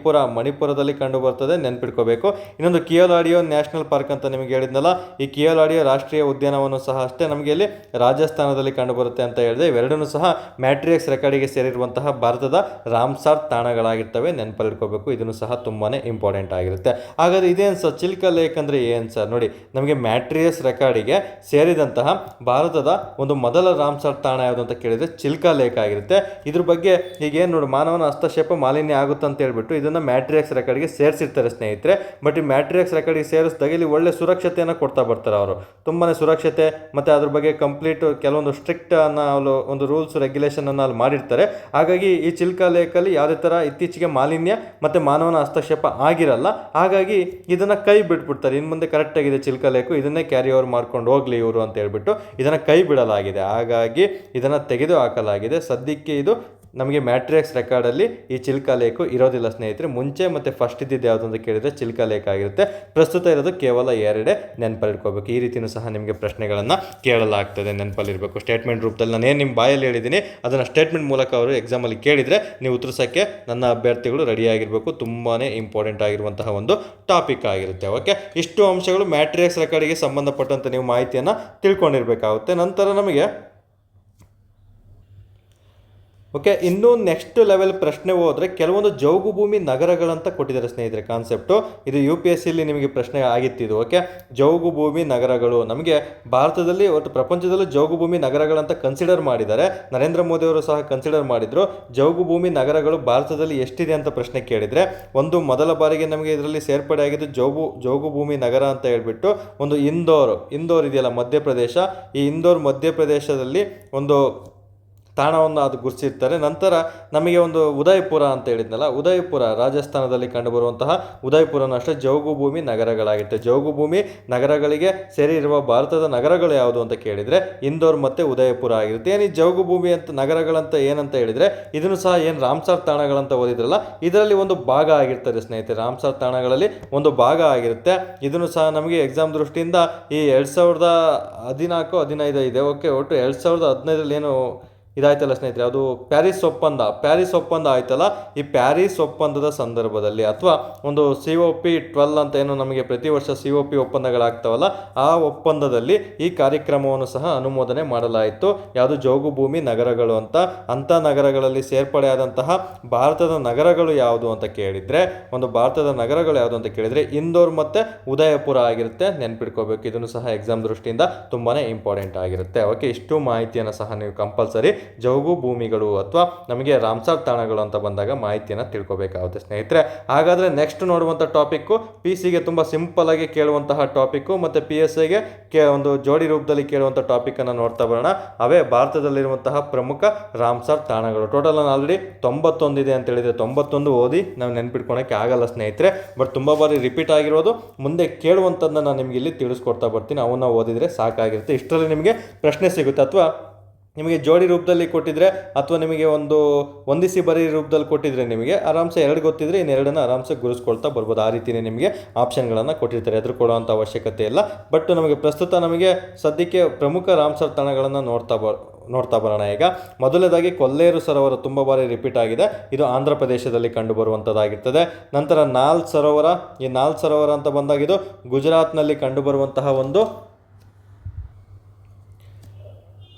ಮಣಿಪುರದಲ್ಲಿ ಕಂಡು ಬರ್ತದೆ, ನೆನ್ಪಿಟ್ಕೋಬೇಕು. ಇನ್ನೊಂದು ಕಿಯೋಲಾಡಿಯೋ ನ್ಯಾಷನಲ್ ಪಾರ್ಕ್ ಅಂತ ನಿಮಗೆ ಹೇಳಿದ್ನಲ್ಲ, ಈ ಕಿಯೋಲಾಡಿಯೋ ರಾಷ್ಟ್ರೀಯ ಉದ್ಯಾನವನ್ನು ಸಹ ಅಷ್ಟೇ ನಮಗೆ ಇಲ್ಲಿ ರಾಜಸ್ಥಾನದಲ್ಲಿ ಕಂಡು ಬರುತ್ತೆ ಅಂತ ಹೇಳಿದೆ. ಇವೆರಡೂ ಸಹ ಮ್ಯಾಟ್ರಿಕ್ಸ್ ರೆಕಾರ್ಡಿಗೆ ಸೇರಿರುವಂತಹ ಭಾರತದ ರಾಮ್ಸರ್ ತಾಣಗಳಾಗಿರ್ತವೆ, ನೆನಪಲ್ಲಿಟ್ಕೋಬೇಕು. ಇದನ್ನು ಸಹ ತುಂಬಾ ಇಂಪಾರ್ಟೆಂಟ್ ಆಗಿರುತ್ತೆ. ಹಾಗಾದರೆ ಇದೇನು ಸರ್ ಚಿಲ್ಕಾ ಲೇಕ್ ಅಂದರೆ ಏನು ಸರ್? ನೋಡಿ, ನಮಗೆ ಮ್ಯಾಟ್ರಿಕ್ಸ್ ರೆಕಾರ್ಡಿಗೆ ಸೇರಿದಂತಹ ಭಾರತದ ಒಂದು ಮೊದಲ ರಾಮ್ಸರ್ ತಾಣ ಯಾವುದು ಅಂತ ಕೇಳಿದರೆ ಚಿಲ್ಕಾ ಲೇಕ್ ಆಗಿರುತ್ತೆ. ಇದ್ರ ಬಗ್ಗೆ ಈಗೇನು ನೋಡಿ, ಮಾನವನ ಹಸ್ತಕ್ಷೇಪ ಮಾಲಿನ್ಯ ಆಗುತ್ತೆ ಅಂತ ಹೇಳ್ಬಿಟ್ಟು ಇದನ್ನು ಮ್ಯಾಟ್ರಿಕ್ಸ್ ರೆಕಾರ್ಡ್ಗೆ ಸೇರಿಸಿರ್ತಾರೆ ಸ್ನೇಹಿತರೆ. ಬಟ್ ಈ ಮ್ಯಾಟ್ರಿಕ್ಸ್ ರೆಕಾರ್ಡ್ಗೆ ಸೇರಿಸಿದಾಗ ಇಲ್ಲಿ ಒಳ್ಳೆ ಸುರಕ್ಷತೆಯನ್ನು ಕೊಡ್ತಾ ಬರ್ತಾರೆ ಅವರು. ತುಂಬಾ ಸುರಕ್ಷತೆ ಮತ್ತು ಅದ್ರ ಬಗ್ಗೆ ಕಂಪ್ಲೀಟ್ ಕೆಲವೊಂದು ಸ್ಟ್ರಿಕ್ಟ್ ಅನ್ನೋ ಒಂದು ರೂಲ್ಸ್ ರೆಗ್ಯುಲೇಷನನ್ನು ಅಲ್ಲಿ ಮಾಡಿರ್ತಾರೆ. ಹಾಗಾಗಿ ಈ ಚಿಲ್ಕಾ ಲೇಕಲ್ಲಿ ಯಾವುದೇ ಥರ ಇತ್ತೀಚೆಗೆ ಮಾಲಿನ್ಯ ಮತ್ತು ಮಾನವನ ಹಸ್ತಕ್ಷೇಪ ಆಗಿರಲ್ಲ. ಹಾಗಾಗಿ ಇದನ್ನು ಕೈ ಬಿಟ್ಬಿಡ್ತಾರೆ. ಇನ್ನು ಮುಂದೆ ಕರೆಕ್ಟಾಗಿದೆ ಚಿಲ್ಕಾ ಲೇಕು, ಇದನ್ನೇ ಕ್ಯಾರಿ ಓವರ್ ಮಾಡ್ಕೊಂಡು ಹೋಗಲಿ ಇವರು ಅಂತ ಹೇಳ್ಬಿಟ್ಟು ಇದನ್ನು ಕೈ ಬಿಡಲಾಗಿದೆ. ಹಾಗಾಗಿ ಇದನ್ನು ತೆಗೆದು ಹಾಕಲಾಗಿದೆ. ಸದ್ಯಕ್ಕೆ ಇದು ನಮಗೆ ಮ್ಯಾಟ್ರಿಕ್ಸ್ ರೆಕಾರ್ಡಲ್ಲಿ ಈ ಚಿಲ್ಕ ಲೇಕು ಇರೋದಿಲ್ಲ ಸ್ನೇಹಿತರೆ. ಮುಂಚೆ ಮತ್ತು ಫಸ್ಟ್ ಇದ್ದಿದ್ದು ಯಾವುದು ಅಂತ ಕೇಳಿದರೆ ಚಿಲ್ಕ ಲೇಕ್ ಆಗಿರುತ್ತೆ. ಪ್ರಸ್ತುತ ಇರೋದು ಕೇವಲ 2 ನೆನಪಲ್ಲಿಟ್ಕೋಬೇಕು. ಈ ರೀತಿಯೂ ಸಹ ನಿಮಗೆ ಪ್ರಶ್ನೆಗಳನ್ನು ಕೇಳಲಾಗ್ತದೆ, ನೆನಪಲ್ಲಿರಬೇಕು. ಸ್ಟೇಟ್ಮೆಂಟ್ ರೂಪದಲ್ಲಿ ನಾನೇನು ನಿಮ್ಮ ಬಾಯಲ್ಲಿ ಹೇಳಿದ್ದೀನಿ ಅದನ್ನು ಸ್ಟೇಟ್ಮೆಂಟ್ ಮೂಲಕ ಅವರು ಎಕ್ಸಾಮಲ್ಲಿ ಕೇಳಿದರೆ ನೀವು ಉತ್ತರಿಸೋಕ್ಕೆ ನನ್ನ ಅಭ್ಯರ್ಥಿಗಳು ರೆಡಿಯಾಗಿರಬೇಕು. ತುಂಬಾ ಇಂಪಾರ್ಟೆಂಟ್ ಆಗಿರುವಂತಹ ಒಂದು ಟಾಪಿಕ್ ಆಗಿರುತ್ತೆ. ಓಕೆ, ಇಷ್ಟು ಅಂಶಗಳು ಮ್ಯಾಟ್ರಿಕ್ಸ್ ರೆಕಾರ್ಡಿಗೆ ಸಂಬಂಧಪಟ್ಟಂತೆ ನೀವು ಮಾಹಿತಿಯನ್ನು ತಿಳ್ಕೊಂಡಿರಬೇಕಾಗುತ್ತೆ. ನಂತರ ನಮಗೆ ಓಕೆ, ಇನ್ನೂ ನೆಕ್ಸ್ಟ್ ಲೆವೆಲ್ ಪ್ರಶ್ನೆ ಹೋದರೆ ಕೆಲವೊಂದು ಜೌಗು ಭೂಮಿ ನಗರಗಳಂತ ಕೊಟ್ಟಿದ್ದಾರೆ ಸ್ನೇಹಿತರೆ ಕಾನ್ಸೆಪ್ಟು. ಇದು UPSCಯಲ್ಲಿ ನಿಮಗೆ ಪ್ರಶ್ನೆ ಆಗಿತ್ತಿದು. ಓಕೆ, ಜೌಗು ಭೂಮಿ ನಗರಗಳು ನಮಗೆ ಭಾರತದಲ್ಲಿ ಒಟ್ಟು ಪ್ರಪಂಚದಲ್ಲೂ ಜೌಗು ಭೂಮಿ ನಗರಗಳಂತ ಕನ್ಸಿಡರ್ ಮಾಡಿದ್ದಾರೆ. ನರೇಂದ್ರ ಮೋದಿ ಅವರು ಸಹ ಕನ್ಸಿಡರ್ ಮಾಡಿದರು. ಜೌಗು ಭೂಮಿ ನಗರಗಳು ಭಾರತದಲ್ಲಿ ಎಷ್ಟಿದೆ ಅಂತ ಪ್ರಶ್ನೆ ಕೇಳಿದರೆ, ಒಂದು ಮೊದಲ ಬಾರಿಗೆ ನಮಗೆ ಇದರಲ್ಲಿ ಸೇರ್ಪಡೆ ಆಗಿದ್ದು ಜೌಗು ಭೂಮಿ ನಗರ ಅಂತ ಹೇಳ್ಬಿಟ್ಟು ಒಂದು ಇಂದೋರ್ ಇದೆಯಲ್ಲ ಮಧ್ಯಪ್ರದೇಶ, ಈ ಇಂದೋರ್ ಮಧ್ಯಪ್ರದೇಶದಲ್ಲಿ ಒಂದು ತಾಣವನ್ನು ಅದು ಗುರುತಿಸಿರ್ತಾರೆ. ನಂತರ ನಮಗೆ ಒಂದು ಉದಯಪುರ ಅಂತ ಹೇಳಿದ್ನಲ್ಲ, ಉದಯಪುರ ರಾಜಸ್ಥಾನದಲ್ಲಿ ಕಂಡುಬರುವಂತಹ ಉದಯಪುರನೂ ಅಷ್ಟೇ ಜೌಗು ಭೂಮಿ ನಗರಗಳಾಗಿರುತ್ತೆ. ಜೌಗು ಭೂಮಿ ನಗರಗಳಿಗೆ ಸೇರಿರುವ ಭಾರತದ ನಗರಗಳು ಯಾವುದು ಅಂತ ಕೇಳಿದರೆ ಇಂದೋರ್ ಮತ್ತು ಉದಯಪುರ ಆಗಿರುತ್ತೆ. ಏನು ಈ ಜೌಗು ಭೂಮಿ ಅಂತ ನಗರಗಳಂತ ಏನಂತ ಹೇಳಿದರೆ ಇದನ್ನು ಸಹ ಏನು ರಾಮ್ಸರ್ ತಾಣಗಳಂತ ಓದಿದ್ರಲ್ಲ ಇದರಲ್ಲಿ ಒಂದು ಭಾಗ ಆಗಿರ್ತದೆ ಸ್ನೇಹಿತರೆ. ರಾಮ್ಸರ್ ತಾಣಗಳಲ್ಲಿ ಒಂದು ಭಾಗ ಆಗಿರುತ್ತೆ. ಇದನ್ನು ಸಹ ನಮಗೆ ಎಕ್ಸಾಮ್ ದೃಷ್ಟಿಯಿಂದ ಈ 2014-15 ಇದೆ. ಓಕೆ, ಒಟ್ಟು 2015ರಲ್ಲಿ ಏನು ಇದಾಯ್ತಲ್ಲ ಸ್ನೇಹಿತರೆ, ಅದು ಪ್ಯಾರಿಸ್ ಒಪ್ಪಂದ ಆಯ್ತಲ್ಲ. ಈ ಪ್ಯಾರಿಸ್ ಒಪ್ಪಂದದ ಸಂದರ್ಭದಲ್ಲಿ ಅಥವಾ ಒಂದು COP12 ಅಂತ ಏನು ನಮಗೆ ಪ್ರತಿ ವರ್ಷ COP ಒಪ್ಪಂದಗಳಾಗ್ತಾವಲ್ಲ ಆ ಒಪ್ಪಂದದಲ್ಲಿ ಈ ಕಾರ್ಯಕ್ರಮವನ್ನು ಸಹ ಅನುಮೋದನೆ ಮಾಡಲಾಯಿತು. ಯಾವುದು ಜೌಗು ಭೂಮಿ ನಗರಗಳು ಅಂಥ ನಗರಗಳಲ್ಲಿ ಸೇರ್ಪಡೆಯಾದಂತಹ ಭಾರತದ ನಗರಗಳು ಯಾವುದು ಅಂತ ಕೇಳಿದರೆ ಇಂದೋರ್ ಮತ್ತು ಉದಯಪುರ ಆಗಿರುತ್ತೆ. ನೆನ್ಪಿಟ್ಕೋಬೇಕು, ಇದನ್ನು ಸಹ ಎಕ್ಸಾಮ್ ದೃಷ್ಟಿಯಿಂದ ತುಂಬಾ ಇಂಪಾರ್ಟೆಂಟ್ ಆಗಿರುತ್ತೆ. ಓಕೆ, ಇಷ್ಟು ಮಾಹಿತಿಯನ್ನು ಸಹ ನೀವು ಕಂಪಲ್ಸರಿ ಜೌಗು ಭೂಮಿಗಳು ಅಥವಾ ನಮಗೆ ರಾಮ್ಸರ್ ತಾಣಗಳು ಅಂತ ಬಂದಾಗ ಮಾಹಿತಿಯನ್ನು ತಿಳ್ಕೊಬೇಕಾಗುತ್ತೆ ಸ್ನೇಹಿತರೆ. ಹಾಗಾದರೆ ನೆಕ್ಸ್ಟ್ ನೋಡುವಂಥ ಟಾಪಿಕ್ಕು PC-ಗೆ ತುಂಬ ಸಿಂಪಲ್ ಆಗಿ ಕೇಳುವಂತಹ ಟಾಪಿಕ್ಕು ಮತ್ತು PSIಗೆ ಒಂದು ಜೋಡಿ ರೂಪದಲ್ಲಿ ಕೇಳುವಂಥ ಟಾಪಿಕನ್ನು ನೋಡ್ತಾ ಬರೋಣ. ಅವೇ ಭಾರತದಲ್ಲಿರುವಂತಹ ಪ್ರಮುಖ ರಾಮ್ಸರ್ ತಾಣಗಳು. ಟೋಟಲ್ ನಾನು ಆಲ್ರೆಡಿ 91 ಇದೆ ಅಂತ ಹೇಳಿದರೆ 91 ಓದಿ ನಾವು ನೆನ್ಪಿಟ್ಕೊಳಕ್ಕೆ ಆಗಲ್ಲ ಸ್ನೇಹಿತರೆ. ಬಟ್ ತುಂಬ ಬಾರಿ ರಿಪೀಟ್ ಆಗಿರೋದು ಮುಂದೆ ಕೇಳುವಂಥದ್ದನ್ನು ನಾನು ನಿಮಗೆ ಇಲ್ಲಿ ತಿಳಿಸ್ಕೊಡ್ತಾ ಬರ್ತೀನಿ. ಅವನ್ನ ಓದಿದರೆ ಸಾಕಾಗಿರುತ್ತೆ. ಇಷ್ಟರಲ್ಲಿ ನಿಮಗೆ ಪ್ರಶ್ನೆ ಸಿಗುತ್ತೆ. ಅಥವಾ ನಿಮಗೆ ಜೋಡಿ ರೂಪದಲ್ಲಿ ಕೊಟ್ಟಿದ್ರೆ ಅಥವಾ ನಿಮಗೆ ಒಂದು ಹೊಂದಿಸಿ ಬರೀ ರೂಪದಲ್ಲಿ ಕೊಟ್ಟಿದ್ರೆ ನಿಮಗೆ ಆರಾಮ್ಸೆ 2 ಗೊತ್ತಿದ್ರೆ ಇನ್ನೆರಡನ್ನು ಆರಾಮ್ಸೆ ಗುರುಸ್ಕೊಳ್ತಾ ಬರ್ಬೋದು. ಆ ರೀತಿಯೇ ನಿಮಗೆ ಆಪ್ಷನ್ಗಳನ್ನು ಕೊಟ್ಟಿರ್ತಾರೆ, ಎದುರು ಕೊಡುವಂಥ ಅವಶ್ಯಕತೆ ಇಲ್ಲ. ಬಟ್ ನಮಗೆ ಪ್ರಸ್ತುತ ನಮಗೆ ಸದ್ಯಕ್ಕೆ ಪ್ರಮುಖ ರಾಮ್ಸರ್ ತಾಣಗಳನ್ನು ನೋಡ್ತಾ ಬರೋಣ. ಈಗ ಮೊದಲನೇದಾಗಿ ಕೊಲ್ಲೇರು ಸರೋವರ ತುಂಬ ಬಾರಿ ರಿಪೀಟ್ ಆಗಿದೆ. ಇದು ಆಂಧ್ರ ಪ್ರದೇಶದಲ್ಲಿ ಕಂಡುಬರುವಂಥದ್ದಾಗಿರ್ತದೆ. ನಂತರ ನಾಲ್ ಸರೋವರ, ಈ ನಾಲ್ ಸರೋವರ ಅಂತ ಬಂದಾಗ ಇದು ಗುಜರಾತ್ನಲ್ಲಿ ಕಂಡುಬರುವಂತಹ ಒಂದು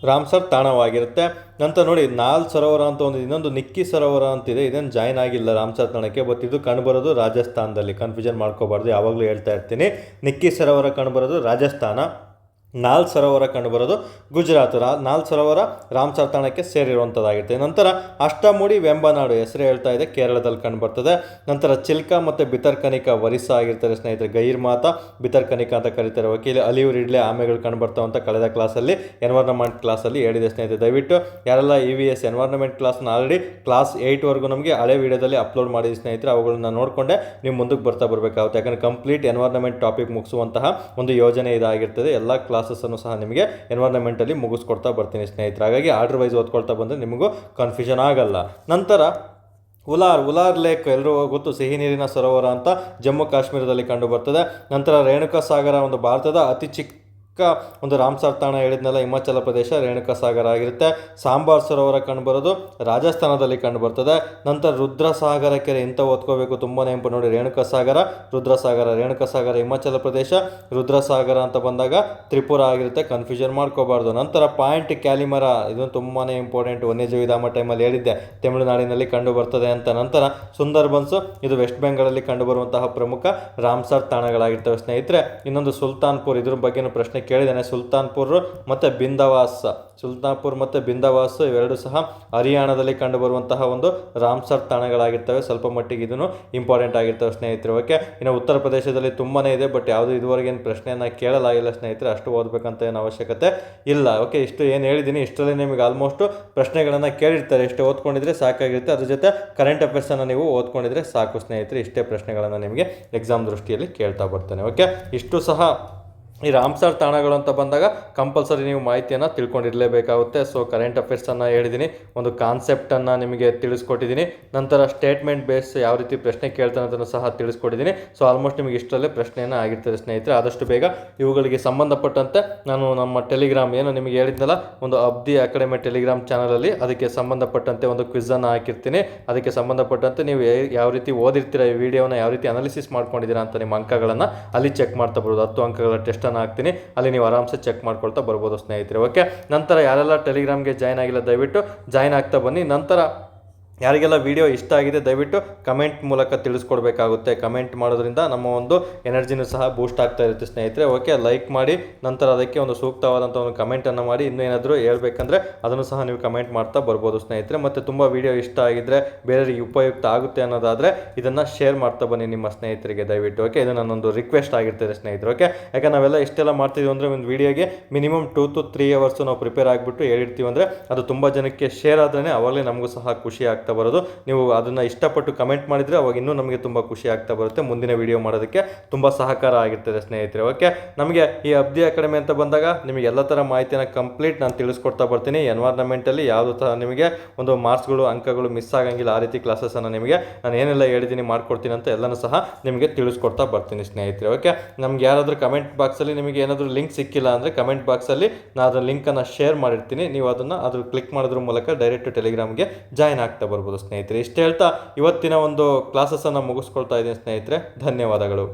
ರಾಮ್ಸರ್ ತಾಣವಾಗಿರುತ್ತೆ. ನಂತರ ನೋಡಿ ನಾಲ್ ಸರೋವರ ಅಂತ ಇನ್ನೊಂದು ನಿಕ್ಕಿ ಸರೋವರ ಅಂತಿದೆ. ಇದನ್ನು ಜಾಯ್ನ್ ಆಗಿಲ್ಲ ರಾಮ್ಸರ್ ತಾಣಕ್ಕೆ. ಬಟ್ ಇದು ಕಂಡುಬರೋದು ರಾಜಸ್ಥಾನದಲ್ಲಿ. ಕನ್ಫ್ಯೂಷನ್ ಮಾಡ್ಕೋಬಾರ್ದು, ಯಾವಾಗಲೂ ಹೇಳ್ತಾ ಇರ್ತೀನಿ. ನಿಕ್ಕಿ ಸರೋವರ ಕಂಡುಬರೋದು ರಾಜಸ್ಥಾನ, ನಾಲ್ ಸರೋವರ ಕಂಡುಬರೋದು ಗುಜರಾತ್. ನಾಲ್ ಸರೋವರ ರಾಮ್ಸರ್ ತಾಣಕ್ಕೆ ಸೇರಿರುವಂಥದ್ದಾಗಿರುತ್ತೆ. ನಂತರ ಅಷ್ಟಮುಡಿ ವೆಂಬನಾಡು ಹೆಸರು ಹೇಳ್ತಾ ಇದೆ, ಕೇರಳದಲ್ಲಿ ಕಂಡುಬರ್ತದೆ. ನಂತರ ಚಿಲ್ಕಾ ಮತ್ತು ಬಿತರ್ಕನಿಕಾ ಒರಿಸ್ಸಾ ಆಗಿರ್ತಾರೆ ಸ್ನೇಹಿತರೆ. ಗೈರ್ ಮಾತಾ ಬಿತರ್ಕನಿಕಾ ಅಂತ ಕರೀತಾರೆ. ವಕೀಲ ಅಲಿವ್ ರಿಡ್ಲೆ ಆಮೆಗಳು ಕಂಡುಬರ್ತಾವೆ ಅಂತ ಕಳೆದ ಕ್ಲಾಸಲ್ಲಿ ಎನ್ವೈರ್ನಮೆಂಟ್ ಕ್ಲಾಸಲ್ಲಿ ಹೇಳಿದೆ ಸ್ನೇಹಿತರೆ. ದಯವಿಟ್ಟು ಯಾರೆಲ್ಲ EVS ಎನ್ವೈರ್ನಮೆಂಟ್ ಕ್ಲಾಸ್ನ ಆಲ್ರೆಡಿ ಕ್ಲಾಸ್ 8ವರೆಗೂ ನಮಗೆ ಹಳೆ ವಿಡಿಯೋದಲ್ಲಿ ಅಪ್ಲೋಡ್ ಮಾಡಿದ ಸ್ನೇಹಿತರೆ, ಅವುಗಳನ್ನ ನೋಡಿಕೊಂಡೆ ನೀವು ಮುಂದಕ್ಕೆ ಬರ್ತಾ ಬರಬೇಕಾಗುತ್ತೆ. ಯಾಕಂದರೆ ಕಂಪ್ಲೀಟ್ ಎನ್ವೈರ್ನಮೆಂಟ್ ಟಾಪಿಕ್ ಮುಗಿಸುವಂತಹ ಒಂದು ಯೋಜನೆ ಇದಾಗಿರ್ತದೆ. ಎಲ್ಲ ಕ್ಲಾಸಸ್ಸನ್ನು ಸಹ ನಿಮಗೆ ಎನ್ವೈರ್ನಮೆಂಟಲ್ಲಿ ಮುಗಿಸ್ಕೊಡ್ತಾ ಬರ್ತೀನಿ ಸ್ನೇಹಿತರೆ. ಹಾಗಾಗಿ ಆರ್ಡರ್ ವೈಸ್ ಓದ್ಕೊಳ್ತಾ ಬಂದರೆ ನಿಮಗೂ ಕನ್ಫ್ಯೂಷನ್ ಆಗಲ್ಲ. ನಂತರ ಉಲಾರ್ ಲೇಕ್ ಎಲ್ಲರೂ ಗೊತ್ತು, ಸಿಹಿ ನೀರಿನ ಸರೋವರ ಅಂತ ಜಮ್ಮು ಕಾಶ್ಮೀರದಲ್ಲಿ ಕಂಡು ಬರ್ತದೆ. ನಂತರ ರೇಣುಕಾ ಸಾಗರ ಒಂದು ಭಾರತದ ಅತಿ ಚಿಕ್ಕ ಒಂದು ರಾಮ್ಸರ್ ತಾಣ ಹೇಳಿದ್ನಲ್ಲ, ಹಿಮಾಚಲ ಪ್ರದೇಶ ರೇಣುಕಾ ಸಾಗರ ಆಗಿರುತ್ತೆ. ಸಾಂಬಾರ್ ಸರೋವರ ಕಂಡುಬರೋದು ರಾಜಸ್ಥಾನದಲ್ಲಿ ಕಂಡುಬರ್ತದೆ. ನಂತರ ರುದ್ರಸಾಗರ ಕೆರೆ ಇಂಥ ಓದ್ಕೋಬೇಕು, ತುಂಬಾ ನೆನಪು ನೋಡಿ. ರೇಣುಕಾ ಸಾಗರ ಹಿಮಾಚಲ ಪ್ರದೇಶ, ರುದ್ರಸಾಗರ ಅಂತ ಬಂದಾಗ ತ್ರಿಪುರ ಆಗಿರುತ್ತೆ. ಕನ್ಫ್ಯೂಷನ್ ಮಾಡ್ಕೋಬಾರ್ದು. ನಂತರ ಪಾಯಿಂಟ್ ಕ್ಯಾಲಿಮರ, ಇದು ತುಂಬಾ ಇಂಪಾರ್ಟೆಂಟ್. ವನ್ಯಜೀವಿ ಧಾಮ ಟೈಮಲ್ಲಿ ಹೇಳಿದ್ದೆ ತಮಿಳುನಾಡಿನಲ್ಲಿ ಕಂಡು ಬರ್ತದೆ ಅಂತ. ನಂತರ ಸುಂದರ್ಬನ್ಸ್, ಇದು ವೆಸ್ಟ್ ಬೆಂಗಾಲಲ್ಲಿ ಕಂಡುಬರುವಂತಹ ಪ್ರಮುಖ ರಾಮ್ಸರ್ ತಾಣಗಳಾಗಿರ್ತವೆ ಸ್ನೇಹಿತರೆ. ಇನ್ನೊಂದು ಸುಲ್ತಾನ್ಪುರ್, ಇದ್ರ ಬಗ್ಗೆ ಪ್ರಶ್ನೆ ಕೇಳಿದ್ದೇನೆ. ಸುಲ್ತಾನ್ಪುರ್ ಮತ್ತು ಬಿಂದವಾಸ್ ಇವೆರಡು ಸಹ ಹರಿಯಾಣದಲ್ಲಿ ಕಂಡುಬರುವಂತಹ ಒಂದು ರಾಮ್ಸರ್ ತಾಣಗಳಾಗಿರ್ತವೆ. ಸ್ವಲ್ಪ ಮಟ್ಟಿಗೆ ಇದನ್ನು ಇಂಪಾರ್ಟೆಂಟ್ ಆಗಿರ್ತವೆ ಸ್ನೇಹಿತರೆ. ಓಕೆ, ಇನ್ನು ಉತ್ತರ ಪ್ರದೇಶದಲ್ಲಿ ತುಂಬಾ ಇದೆ, ಬಟ್ ಯಾವುದು ಇದುವರೆಗೆ ಏನು ಪ್ರಶ್ನೆಯನ್ನು ಕೇಳಲಾಗಿಲ್ಲ ಸ್ನೇಹಿತರೆ. ಅಷ್ಟು ಓದಬೇಕಂತ ಏನು ಅವಶ್ಯಕತೆ ಇಲ್ಲ. ಓಕೆ, ಇಷ್ಟು ಏನು ಹೇಳಿದ್ದೀನಿ ಇಷ್ಟರಲ್ಲಿ ನಿಮಗೆ ಆಲ್ಮೋಸ್ಟ್ ಪ್ರಶ್ನೆಗಳನ್ನು ಕೇಳಿರ್ತಾರೆ. ಇಷ್ಟೇ ಓದ್ಕೊಂಡಿದ್ರೆ ಸಾಕಾಗಿರುತ್ತೆ. ಅದ್ರ ಜೊತೆ ಕರೆಂಟ್ ಅಫೇರ್ಸನ್ನು ನೀವು ಓದ್ಕೊಂಡಿದ್ರೆ ಸಾಕು ಸ್ನೇಹಿತರೆ. ಇಷ್ಟೇ ಪ್ರಶ್ನೆಗಳನ್ನು ನಿಮಗೆ ಎಕ್ಸಾಮ್ ದೃಷ್ಟಿಯಲ್ಲಿ ಕೇಳ್ತಾ ಬರ್ತೇನೆ. ಓಕೆ, ಇಷ್ಟು ಸಹ ಈ ರಾಮ್ಸರ್ ತಾಣಗಳು ಅಂತ ಬಂದಾಗ ಕಂಪಲ್ಸರಿ ನೀವು ಮಾಹಿತಿಯನ್ನು ತಿಳ್ಕೊಂಡಿರಲೇಬೇಕಾಗುತ್ತೆ. ಸೊ ಕರೆಂಟ್ ಅಫೇರ್ಸನ್ನು ಹೇಳಿದ್ದೀನಿ, ಒಂದು ಕಾನ್ಸೆಪ್ಟನ್ನು ನಿಮಗೆ ತಿಳಿಸ್ಕೊಟ್ಟಿದ್ದೀನಿ, ನಂತರ ಸ್ಟೇಟ್ಮೆಂಟ್ ಬೇಸ್ ಯಾವ ರೀತಿ ಪ್ರಶ್ನೆ ಕೇಳ್ತಾನೆ ಅದನ್ನು ಸಹ ತಿಳಿಸ್ಕೊಟ್ಟಿದ್ದೀನಿ. ಸೊ ಆಲ್ಮೋಸ್ಟ್ ನಿಮಗೆ ಇಷ್ಟರಲ್ಲೇ ಪ್ರಶ್ನೆಯನ್ನು ಆಗಿರ್ತದೆ ಸ್ನೇಹಿತರೆ. ಆದಷ್ಟು ಬೇಗ ಇವುಗಳಿಗೆ ಸಂಬಂಧಪಟ್ಟಂತೆ ನಾನು ನಮ್ಮ ಟೆಲಿಗ್ರಾಮ್ ಏನು ನಿಮಗೆ ಹೇಳಿದ್ನಲ್ಲ, ಒಂದು ಅಬ್ದಿ ಅಕಾಡೆಮಿ ಟೆಲಿಗ್ರಾಮ್ ಚಾನಲಲ್ಲಿ ಅದಕ್ಕೆ ಸಂಬಂಧಪಟ್ಟಂತೆ ಒಂದು ಕ್ವಿಝನ್ನು ಹಾಕಿರ್ತೀನಿ. ಅದಕ್ಕೆ ಸಂಬಂಧಪಟ್ಟಂತೆ ನೀವು ಯಾವ ರೀತಿ ಓದಿರ್ತೀರ, ಈ ವಿಡಿಯೋನ ಯಾವ ರೀತಿ ಅನಾಲಿಸಿಸ್ ಮಾಡ್ಕೊಂಡಿದ್ದೀರಾ ಅಂತ ನಿಮ್ಮ ಅಂಕಗಳನ್ನು ಅಲ್ಲಿ ಚೆಕ್ ಮಾಡ್ತಾ ಬರ್ಬೋದು. 10 ಅಂಕಗಳ ಟೆಸ್ಟನ್ನು ಹಾಕ್ತೀನಿ, ಅಲ್ಲಿ ನೀವು ಆರಾಮ್ಸೆ ಚೆಕ್ ಮಾಡ್ಕೊಳ್ತಾ ಬರ್ಬೋದು ಸ್ನೇಹಿತರೆ. ಓಕೆ, ನಂತರ ಯಾರೆಲ್ಲ ಟೆಲಿಗ್ರಾಮ್ಗೆ ಜಾಯ್ನ್ ಆಗಿಲ್ಲ ದಯವಿಟ್ಟು ಜಾಯ್ನ್ ಆಗ್ತಾ ಬನ್ನಿ. ನಂತರ ಯಾರಿಗೆಲ್ಲ ವಿಡಿಯೋ ಇಷ್ಟ ಆಗಿದೆ ದಯವಿಟ್ಟು ಕಮೆಂಟ್ ಮೂಲಕ ತಿಳಿಸ್ಕೊಡ್ಬೇಕಾಗುತ್ತೆ. ಕಮೆಂಟ್ ಮಾಡೋದ್ರಿಂದ ನಮ್ಮ ಒಂದು ಎನರ್ಜಿನೂ ಸಹ ಬೂಸ್ಟ್ ಆಗ್ತಾ ಇರುತ್ತೆ ಸ್ನೇಹಿತರೆ. ಓಕೆ, ಲೈಕ್ ಮಾಡಿ, ನಂತರ ಅದಕ್ಕೆ ಒಂದು ಸೂಕ್ತವಾದಂಥ ಒಂದು ಕಮೆಂಟನ್ನು ಮಾಡಿ. ಇನ್ನೂ ಏನಾದರೂ ಹೇಳ್ಬೇಕಂದ್ರೆ ಅದನ್ನು ಸಹ ನೀವು ಕಮೆಂಟ್ ಮಾಡ್ತಾ ಬರ್ಬೋದು ಸ್ನೇಹಿತರೆ. ಮತ್ತು ತುಂಬ ವಿಡಿಯೋ ಇಷ್ಟ ಆಗಿದ್ದರೆ, ಬೇರೆಯವರಿಗೆ ಉಪಯುಕ್ತ ಆಗುತ್ತೆ ಅನ್ನೋದಾದರೆ ಇದನ್ನು ಶೇರ್ ಮಾಡ್ತಾ ಬನ್ನಿ ನಿಮ್ಮ ಸ್ನೇಹಿತರಿಗೆ ದಯವಿಟ್ಟು. ಓಕೆ, ಇದು ನನ್ನೊಂದು ರಿಕ್ವೆಸ್ಟ್ ಆಗಿರ್ತದೆ ಸ್ನೇಹಿತರೆ. ಓಕೆ, ಯಾಕೆ ನಾವೆಲ್ಲ ಇಷ್ಟೆಲ್ಲ ಮಾಡ್ತೀವಿ ಅಂದರೆ ಒಂದು ವಿಡಿಯೋಗೆ ಮಿನಿಮಮ್ 2 to 3 hours ನಾವು ಪ್ರಿಪೇರ್ ಆಗಿಬಿಟ್ಟು ಹೇಳಿರ್ತೀವಿ ಅಂದರೆ ಅದು ತುಂಬ ಜನಕ್ಕೆ ಶೇರ್ ಆದ್ರೇ ಅವಾಗಲೇ ನಮಗೂ ಸಹ ಖುಷಿ ಆಗ್ತಾ ಬರೋದು. ನೀವು ಅದನ್ನು ಇಷ್ಟಪಟ್ಟು ಕಮೆಂಟ್ ಮಾಡಿದರೆ ಅವಾಗ ಇನ್ನೂ ನಮಗೆ ತುಂಬ ಖುಷಿ ಆಗ್ತಾ ಬರುತ್ತೆ, ಮುಂದಿನ ವಿಡಿಯೋ ಮಾಡೋದಕ್ಕೆ ತುಂಬ ಸಹಕಾರ ಆಗಿರ್ತದೆ ಸ್ನೇಹಿತರೆ. ಓಕೆ, ನಮಗೆ ಈ ಅಬ್ದಿ ಅಕಾಡೆಮಿ ಅಂತ ಬಂದಾಗ ನಿಮಗೆ ಎಲ್ಲ ಥರ ಮಾಹಿತಿಯನ್ನು ಕಂಪ್ಲೀಟ್ ನಾನು ತಿಳಿಸ್ಕೊಡ್ತಾ ಬರ್ತೀನಿ. ಎನ್ವೈರ್ಮೆಂಟಲ್ಲಿ ಯಾವುದು ಥರ ನಿಮಗೆ ಒಂದು ಮಾರ್ಕ್ಸ್ಗಳು ಅಂಕಗಳು ಮಿಸ್ ಆಗಂಗಿಲ್ಲ, ಆ ರೀತಿ ಕ್ಲಾಸಸನ್ನು ನಿಮಗೆ ನಾನು ಏನೆಲ್ಲ ಹೇಳಿದ್ದೀನಿ ಮಾಡ್ಕೊಡ್ತೀನಿ ಅಂತ ಎಲ್ಲನೂ ಸಹ ನಿಮಗೆ ತಿಳಿಸ್ಕೊಡ್ತಾ ಬರ್ತೀನಿ ಸ್ನೇಹಿತರೆ. ಓಕೆ, ನಮ್ಗೆ ಯಾರಾದರೂ ಕಮೆಂಟ್ ಬಾಕ್ಸಲ್ಲಿ ನಿಮಗೆ ಏನಾದರೂ ಲಿಂಕ್ ಸಿಕ್ಕಿಲ್ಲ ಅಂದರೆ ಕಮೆಂಟ್ ಬಾಕ್ಸಲ್ಲಿ ನಾನು ಅದರ ಲಿಂಕನ್ನು ಶೇರ್ ಮಾಡಿರ್ತೀನಿ. ನೀವು ಅದನ್ನು ಕ್ಲಿಕ್ ಮಾಡೋದ್ರ ಮೂಲಕ ಡೈರೆಕ್ಟ್ ಟೆಲಿಗ್ರಾಮ್ಗೆ ಜಾಯ್ನ್ ಆಗ್ತಾ ಬರ್ಬೋದು ಸ್ನೇಹಿತರೆ. ಇಷ್ಟು ಹೇಳ್ತಾ ಇವತ್ತಿನ ಒಂದು ಕ್ಲಾಸಸನ್ನು ಮುಗಿಸ್ಕೊಳ್ತಾ ಇದ್ದೀನಿ ಸ್ನೇಹಿತರೆ. ಧನ್ಯವಾದಗಳು.